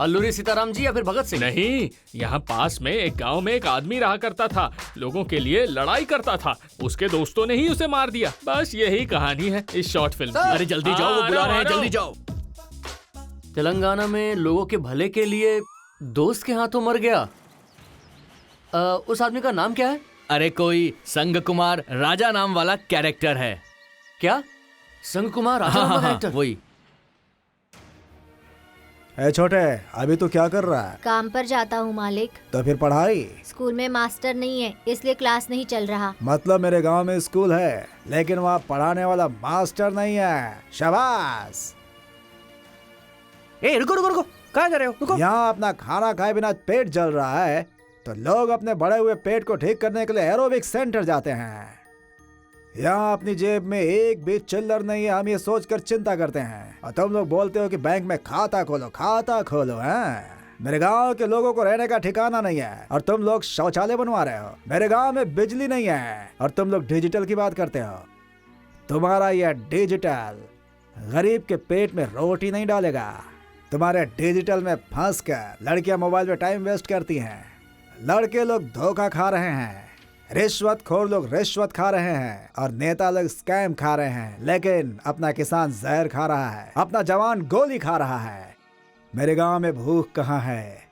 अल्लूरी सीताराम जी या फिर भगत सिंह? नहीं, यहाँ पास में एक गांव में एक आदमी रहा करता था, लोगों के लिए लड़ाई करता था। उसके दोस्तों ने ही उसे मार दिया। बस यही कहानी है इस शॉर्ट फिल्म की। अरे जल्दी जाओ, वो बुला रहे हैं, जल्दी जाओ। तेलंगाना में लोगों के भले के लिए दोस्त के हाथों मर गया। उस आदमी का नाम क्या है? अरे कोई संग कुमार राजा नाम वाला कैरेक्टर है। क्या? संग कुमार राजा नाम वाला कैरेक्टर? वही। ए छोटे, अभी तू क्या कर रहा है? काम पर जाता हूँ मालिक। तो फिर पढ़ाई? स्कूल में मास्टर नहीं है इसलिए क्लास नहीं चल रहा। मतलब मेरे गांव में स्कूल है लेकिन वहाँ पढ़ाने वाला मास्टर नहीं है। शाबाश। ए रुको रुको रुको, कहाँ जा रहे हो? रुको। यहाँ अपना खाना खाए बिना पेट जल रहा है तो लोग अपने बढ़े हुए पेट को ठीक करने के लिए एरोबिक सेंटर जाते हैं। यहाँ अपनी जेब में एक भी चिल्लर नहीं है, हम ये सोचकर चिंता करते हैं। और तुम लोग बोलते हो कि बैंक में खाता खोलो हैं। मेरे गांव के लोगों को रहने का ठिकाना नहीं है और तुम लोग शौचालय बनवा रहे हो। मेरे गांव में बिजली नहीं है और तुम लोग डिजिटल की बात करते हो। तुम्हारा यह डिजिटल गरीब के पेट में रोटी नहीं डालेगा। तुम्हारे डिजिटल में फंस कर लड़कियां मोबाइल में टाइम वेस्ट करती हैं, लड़के लोग धोखा खा रहे हैं, रिश्वतखोर लोग रिश्वत खा रहे हैं और नेता लोग स्कैम खा रहे हैं। लेकिन अपना किसान जहर खा रहा है, अपना जवान गोली खा रहा है। मेरे गांव में भूख कहाँ है?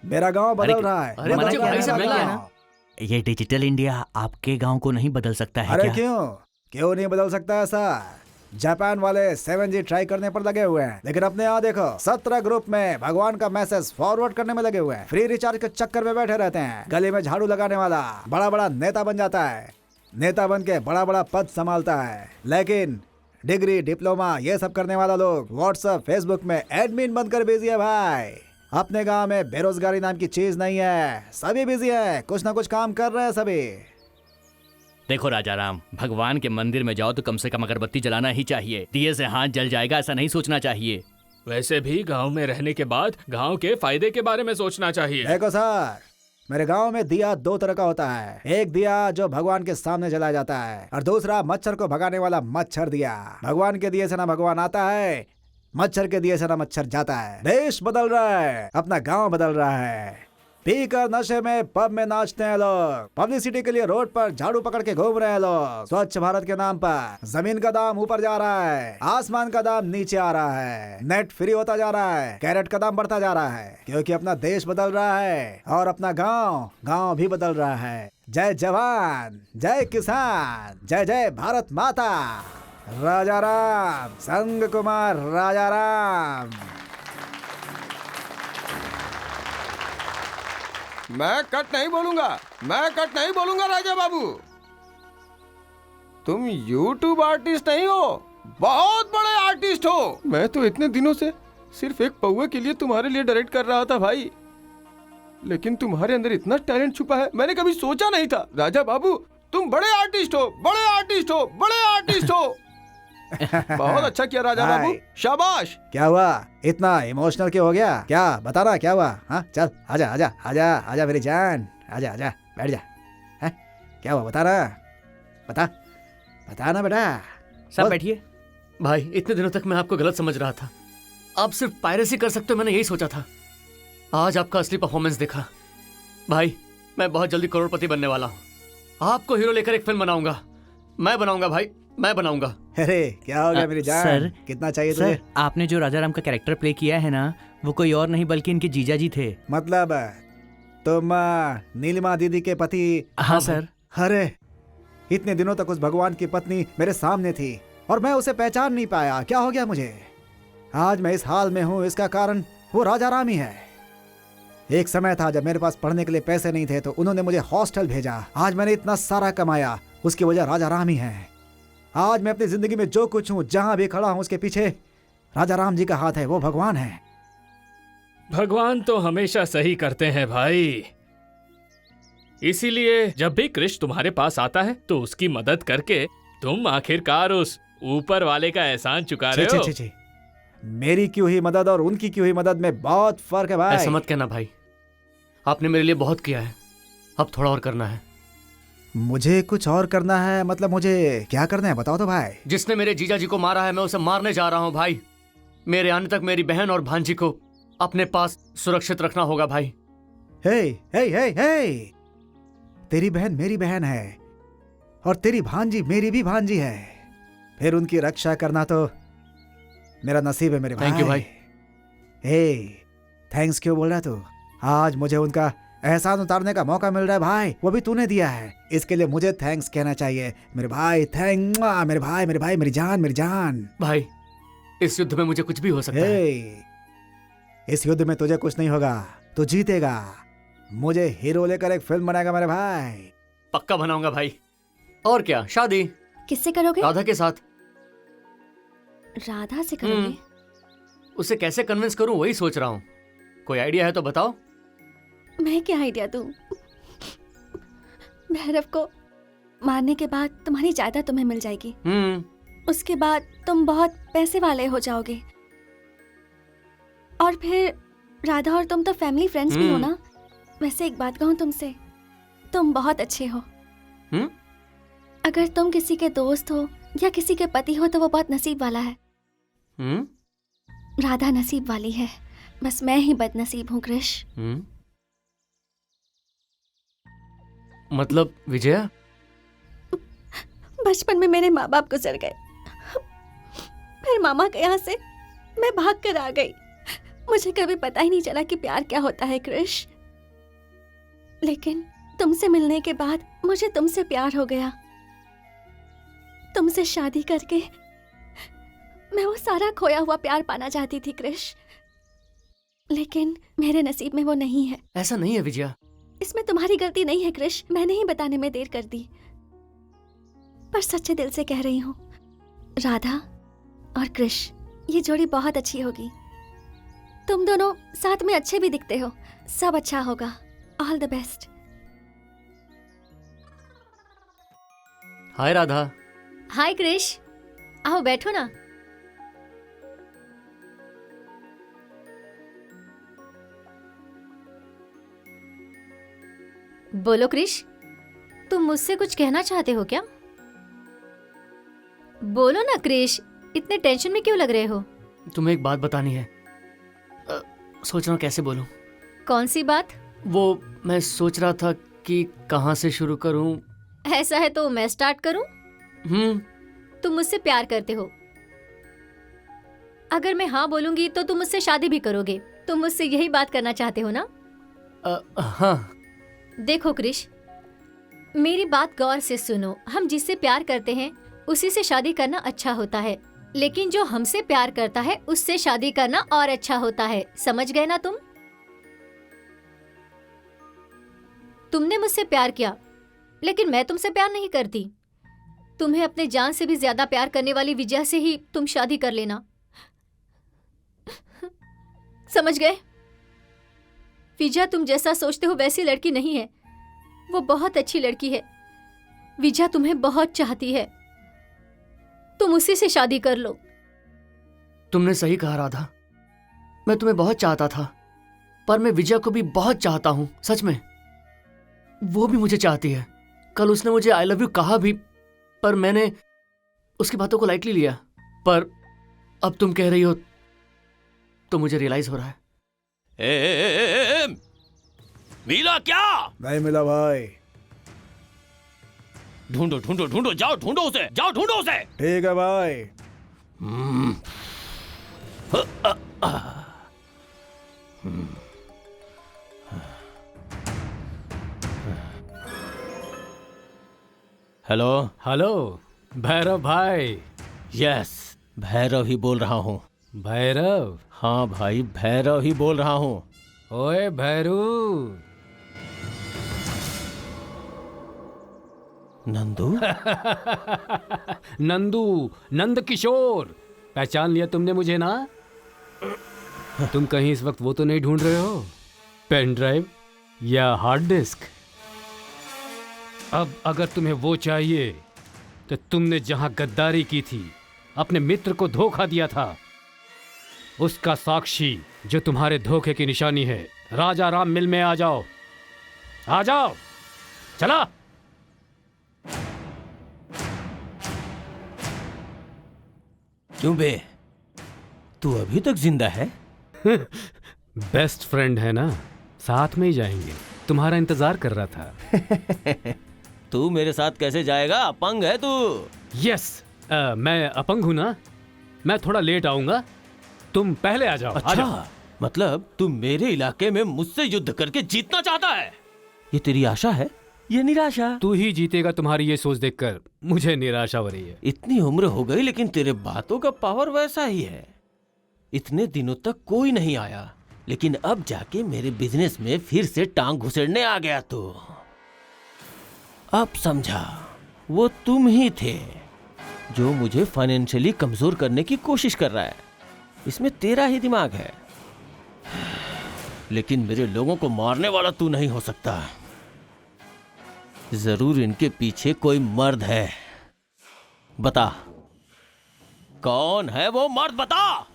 मेरा गांव बदल रहा है। अरे मुझे भाई से मिलना है ना। ये डिजिटल इंडिया आपके गांव को नहीं बदल सकता है अरे क्या? क्यों नहीं बदल सकता? ऐसा जापान वाले 7G ट्राई करने पर लगे हुए हैं, लेकिन अपने यहाँ देखो 17 ग्रुप में भगवान का मैसेज फॉरवर्ड करने में लगे हुए हैं। फ्री रिचार्ज के चक्कर में बैठे रहते हैं। गली में झाड़ू लगाने वाला बड़ा बड़ा नेता बन जाता है, नेता बन के बड़ा बड़ा पद संभालता है, लेकिन डिग्री डिप्लोमा ये सब करने वाला लोग व्हाट्सएप फेसबुक में एडमिन बनकर बिजी है। भाई अपने गाँव में बेरोजगारी नाम की चीज नहीं है, सभी बिजी है, कुछ ना कुछ काम कर रहे हैं सभी। देखो राजा राम, भगवान के मंदिर में जाओ तो कम से कम अगरबत्ती जलाना ही चाहिए। दिए से हाथ जल जाएगा ऐसा नहीं सोचना चाहिए। वैसे भी गांव में रहने के बाद गांव के फायदे के बारे में सोचना चाहिए। देखो सर, मेरे गांव में दिया 2 तरह का होता है। एक दिया जो भगवान के सामने जलाया जाता है और दूसरा मच्छर को भगाने वाला मच्छर दिया। भगवान के दिए से ना भगवान आता है मच्छर के दिए से ना मच्छर जाता है। देश बदल रहा है, अपना गांव बदल रहा है। पीकर नशे में पब में नाचते हैं लोग, पब्लिसिटी के लिए रोड पर झाड़ू पकड़ के घूम रहे हैं लोग। स्वच्छ भारत के नाम पर जमीन का दाम ऊपर जा रहा है, आसमान का दाम नीचे आ रहा है, नेट फ्री होता जा रहा है, कैरेट का दाम बढ़ता जा रहा है, क्योंकि अपना देश बदल रहा है और अपना गांव भी बदल रहा है। जय जवान, जय किसान, जय जय भारत माता। राजा राम, संग कुमार राजा राम। मैं कट नहीं बोलूंगा राजा बाबू। तुम YouTube आर्टिस्ट नहीं हो, बहुत बड़े आर्टिस्ट हो। मैं तो इतने दिनों से सिर्फ एक पौवे के लिए तुम्हारे लिए डायरेक्ट कर रहा था भाई, लेकिन तुम्हारे अंदर इतना टैलेंट छुपा है मैंने कभी सोचा नहीं था। राजा बाबू तुम बड़े आर्टिस्ट हो, बड़े आर्टिस्ट हो। बहुत अच्छा किया राजा बाबू, शाबाश। क्या हुआ, इतना इमोशनल क्यों हो गया? क्या बताना, क्या हुआ? हाँ चल आजा आजा आजा आजा मेरी जान, आजा आजा बैठ जा। है क्या हुआ, बताना बेटा। सब बैठिए। भाई इतने दिनों तक मैं आपको गलत समझ रहा था, आप सिर्फ पायरेसी कर सकते हो, मैंने यही सोचा था। आज आपका असली परफॉर्मेंस देखा। भाई मैं बहुत जल्दी करोड़पति बनने वाला हूँ, आपको हीरो लेकर एक फिल्म बनाऊंगा। मैं बनाऊंगा। अरे क्या हो गया मेरी जान? सर, कितना चाहिए तुझे? सर, आपने जो राजा राम का कैरेक्टर प्ले किया है ना, वो कोई और नहीं बल्कि इनके जीजा जी थे। मतलब तुम नीलिमा दीदी के पति? हाँ सर। अरे इतने दिनों तक उस भगवान की पत्नी मेरे सामने थी और मैं उसे पहचान नहीं पाया। क्या हो गया मुझे? आज मैं इस हाल में हूँ, इसका कारण वो राजा राम ही है। एक समय था जब मेरे पास पढ़ने के लिए पैसे नहीं थे तो उन्होंने मुझे हॉस्टल भेजा। आज मैंने इतना सारा कमाया, उसकी वजह राजा राम ही है। आज मैं अपनी जिंदगी में जो कुछ हूँ, जहां भी खड़ा हूँ, उसके पीछे राजा राम जी का हाथ है। वो भगवान है। भगवान तो हमेशा सही करते हैं भाई, इसीलिए जब भी कृष्ण तुम्हारे पास आता है तो उसकी मदद करके तुम आखिरकार उस ऊपर वाले का एहसान चुका रहे हो। मेरी की हुई मदद और उनकी की हुई मदद में बहुत फर्क है भाई। ऐसा मत कहना भाई, आपने मेरे लिए बहुत किया है, अब थोड़ा और करना है। मुझे कुछ और करना है? मतलब मुझे क्या करना है बताओ तो भाई। जिसने मेरे जीजा जी को मारा है मैं उसे मारने जा रहा हूँ भाई। मेरे आने तक मेरी बहन और भांजी को अपने पास सुरक्षित रखना होगा भाई। हे हे हे हे, तेरी बहन मेरी बहन है और तेरी भांजी मेरी भी भांजी है, फिर उनकी रक्षा करना तो मेरा नसीब है मेरे भाई। थैंक यू भाई। हे थैंक्स क्यों बोल रहा तू? आज मुझे उनका एहसान उतारने का मौका मिल रहा है भाई, वो भी तूने दिया है, इसके लिए मुझे थैंक्स कहना चाहिए मेरे भाई। थैंक मेरे भाई मेरी जान। भाई इस युद्ध में मुझे कुछ भी हो सकता है। इस युद्ध में तुझे कुछ नहीं होगा, तू जीतेगा। मुझे हीरो लेकर एक फिल्म बनाएगा मेरे भाई। पक्का बनाऊंगा भाई। और क्या, शादी किससे करोगे? राधा के साथ। राधा से करोगे? उसे कैसे कन्विंस करूं वही सोच रहा हूँ, कोई आइडिया है तो बताओ। मैं क्या आइडिया दूं? भैरव को मारने के बाद तुम्हारी जायदाद तुम्हें मिल जाएगी। उसके बाद तुम बहुत पैसे वाले हो जाओगे और फिर राधा और तुम तो फैमिली फ्रेंड्स भी हो ना। वैसे एक बात कहूं तुमसे, तुम बहुत अच्छे हो। अगर तुम किसी के दोस्त हो या किसी के पति हो तो वो बहुत नसीब वाला है। राधा नसीब वाली है, बस मैं ही बदनसीब हूँ कृष। मतलब विजया? बचपन में मेरे माँ बाप गुजर गए, फिर मामा के यहाँ से मैं भाग कर आ गई। मुझे कभी पता ही नहीं चला कि प्यार क्या होता है कृष, लेकिन तुमसे मिलने के बाद मुझे तुमसे प्यार हो गया। तुमसे शादी करके मैं वो सारा खोया हुआ प्यार पाना चाहती थी कृष, लेकिन मेरे नसीब में वो नहीं है। ऐसा नहीं है विजया, इसमें तुम्हारी गलती नहीं है कृष, मैंने ही बताने में देर कर दी। पर सच्चे दिल से कह रही हूँ, राधा और कृष ये जोड़ी बहुत अच्छी होगी। तुम दोनों साथ में अच्छे भी दिखते हो, सब अच्छा होगा। All the best. Hi Radha. Hi Krish, आओ बैठो ना। बोलो कृष, तुम मुझसे कुछ कहना चाहते हो क्या? बोलो ना कृष, इतने टेंशन में क्यों लग रहे हो? तुम्हें एक बात बतानी है। सोच रहा हूँ कैसे बोलूं। कौन सी बात? वो मैं सोच रहा था कि कहाँ से शुरू करूं। ऐसा है तो मैं स्टार्ट करूं? तुम मुझसे प्यार करते हो। अगर मैं हाँ बोलूंगी तो तुम मुझसे शादी भी करोगे। तुम मुझसे यही बात करना चाहते हो ना? हाँ। देखो क्रिश, मेरी बात गौर से सुनो। हम जिससे प्यार करते हैं उसी से शादी करना अच्छा होता है, लेकिन जो हमसे प्यार करता है उससे शादी करना और अच्छा होता है। समझ गए ना तुम? तुमने मुझसे प्यार किया, लेकिन मैं तुमसे प्यार नहीं करती। तुम्हें अपने जान से भी ज्यादा प्यार करने वाली विजया से ही तुम शादी कर लेना। समझ गए? विजया तुम जैसा सोचते हो वैसी लड़की नहीं है। वो बहुत अच्छी लड़की है। विजया तुम्हें बहुत चाहती है। तुम उसी से शादी कर लो। तुमने सही कहा राधा, मैं तुम्हें बहुत चाहता था, पर मैं विजया को भी बहुत चाहता हूँ। सच में वो भी मुझे चाहती है। कल उसने मुझे आई लव यू कहा भी, पर मैंने उसकी बातों को लाइटली लिया। पर अब तुम कह रही हो तो मुझे रियलाइज हो रहा है। मिला क्या? नहीं मिला भाई। ढूंढो ढूंढो ढूंढो, जाओ ढूंढो उसे, जाओ ढूंढो उसे। ठीक है भाई। हेलो हेलो भैरव भाई। यस, भैरव ही बोल रहा हूँ। भैरव? हाँ भाई, भैरव ही बोल रहा हूँ। ओए भैरू। नंदू? नंदू, नंद किशोर। पहचान लिया तुमने मुझे ना? तुम कहीं इस वक्त वो तो नहीं ढूंढ रहे हो, पेन ड्राइव या हार्ड डिस्क? अब अगर तुम्हें वो चाहिए तो तुमने जहां गद्दारी की थी, अपने मित्र को धोखा दिया था, उसका साक्षी जो तुम्हारे धोखे की निशानी है, राजा राम मिल में आ जाओ। आ जाओ, चला। क्यों बे, तू अभी तक जिंदा है? बेस्ट फ्रेंड है ना, साथ में ही जाएंगे। तुम्हारा इंतजार कर रहा था। तू मेरे साथ कैसे जाएगा? अपंग है तू। यस, मैं अपंग हूं ना। मैं थोड़ा लेट आऊंगा, तुम पहले आ जाओ। अच्छा, आ जाओ। मतलब तू मेरे इलाके में मुझसे युद्ध करके जीतना चाहता है? ये तेरी आशा है या निराशा? तू ही जीतेगा, तुम्हारी ये सोच देखकर मुझे निराशा हो रही है। इतनी उम्र हो गई लेकिन तेरे बातों का पावर वैसा ही है। इतने दिनों तक कोई नहीं आया, लेकिन अब जाके मेरे बिजनेस में फिर से टांग घुसेड़ने आ गया तू। अब समझा, वो तुम ही थे जो मुझे फाइनेंशियली कमजोर करने की कोशिश कर रहा है। इसमें तेरा ही दिमाग है, लेकिन मेरे लोगों को मारने वाला तू नहीं हो सकता। जरूर इनके पीछे कोई मर्द है। बता, कौन है वो मर्द? बता।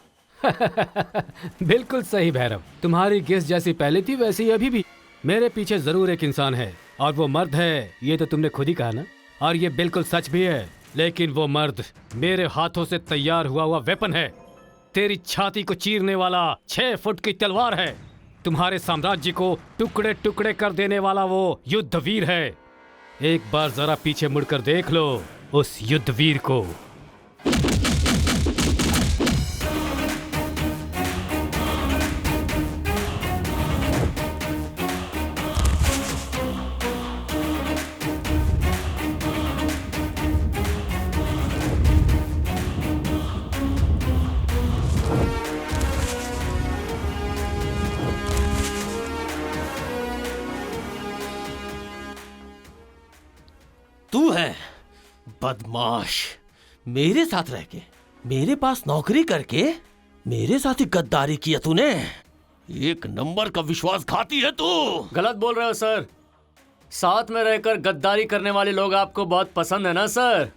बिल्कुल सही भैरव, तुम्हारी गेस जैसी पहले थी वैसी ही अभी भी। मेरे पीछे जरूर एक इंसान है और वो मर्द है, ये तो तुमने खुद ही कहा ना, और ये बिल्कुल सच भी है। लेकिन वो मर्द मेरे हाथों से तैयार हुआ वेपन है, तेरी छाती को चीरने वाला 6 फुट की तलवार है, तुम्हारे साम्राज्य को टुकड़े टुकड़े कर देने वाला वो युद्धवीर है। एक बार जरा पीछे मुड़कर देख लो उस युद्धवीर को। तू है बदमाश। मेरे साथ रह के, मेरे पास नौकरी करके मेरे साथ ही गद्दारी किया तूने। एक नंबर का विश्वासघाती है तू। गलत बोल रहे हो सर। साथ में रहकर गद्दारी करने वाले लोग आपको बहुत पसंद है ना सर?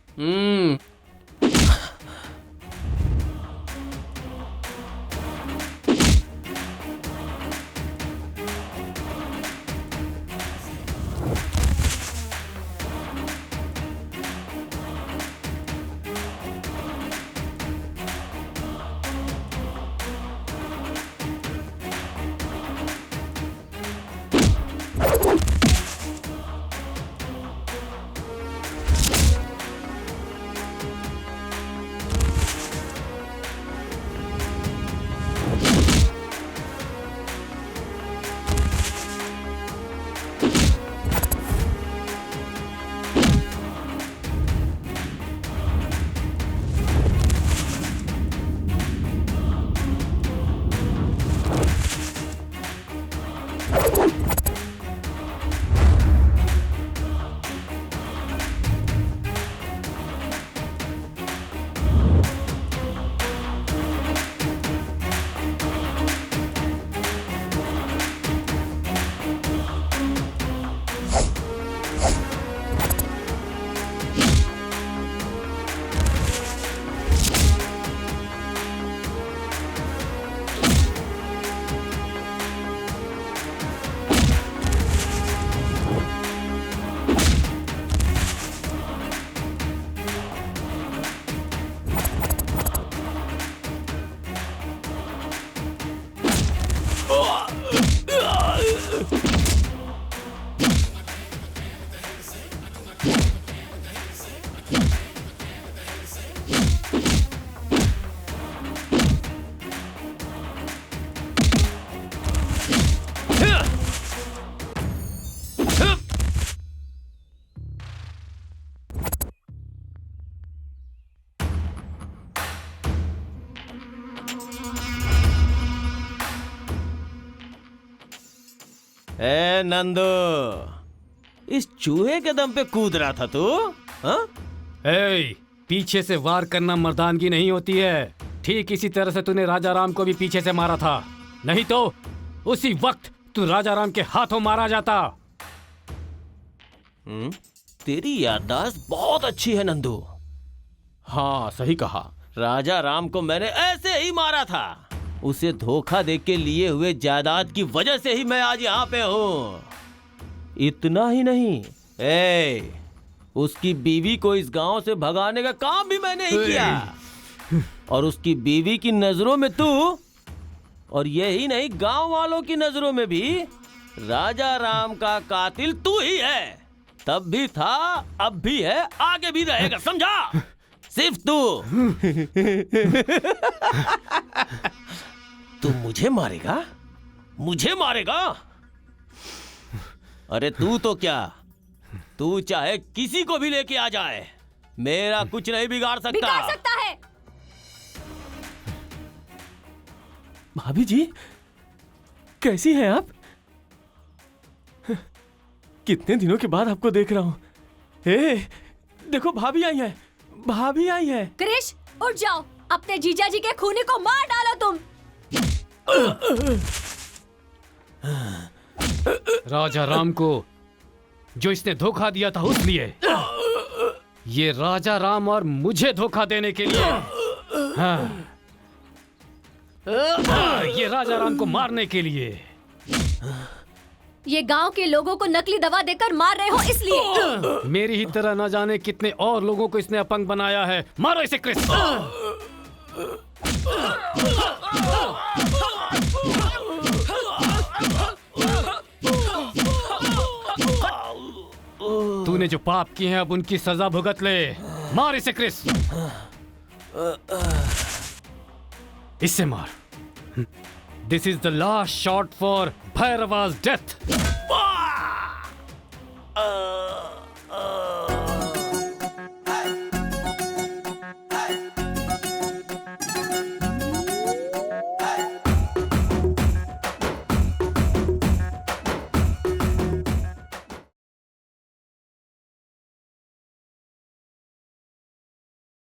ए नंदू, इस चूहे के दम पे कूद रहा था तू? हाँ? ए, पीछे से वार करना मर्दानगी नहीं होती है। ठीक इसी तरह से तूने राजा राम को भी पीछे से मारा था, नहीं तो उसी वक्त तू राजा राम के हाथों मारा जाता। तेरी याददाश्त बहुत अच्छी है नंदू। हाँ सही कहा, राजा राम को मैंने ऐसे ही मारा था। उसे धोखा देके लिए हुए जायदाद की वजह से ही मैं आज यहाँ पे हूँ। इतना ही नहीं, उसकी बीवी को इस गांव से भगाने का काम भी मैंने ही किया। और उसकी बीवी की नजरों में तू, और यही नहीं गांव वालों की नजरों में भी राजा राम का कातिल तू ही है। तब भी था, अब भी है, आगे भी रहेगा, समझा? सिर्फ तू। तू मुझे मारेगा? मुझे मारेगा? अरे तू तो क्या, तू चाहे किसी को भी लेके आ जाए, मेरा कुछ नहीं बिगाड़ सकता। बिगाड़ सकता है। भाभी जी, कैसी हैं आप? कितने दिनों के बाद आपको देख रहा हूँ। देखो भाभी आई है, भाभी आई है। क्रिश, उठ जाओ, अपने जीजा जी के खूनी को मार डालो तुम। राजा राम को जो इसने धोखा दिया था उसलिए, ये राजा राम और मुझे धोखा देने के लिए, हाँ, ये राजा राम को मारने के लिए। ये गांव के लोगों को नकली दवा देकर मार रहे हो इसलिए। मेरी ही तरह न जाने कितने और लोगों को इसने अपंग बनाया है। मारो इसे क्रिस। तूने जो पाप किए हैं अब उनकी सजा भुगत ले। मार इसे क्रिस, इससे मार। This is the last shot for Bhairava's death.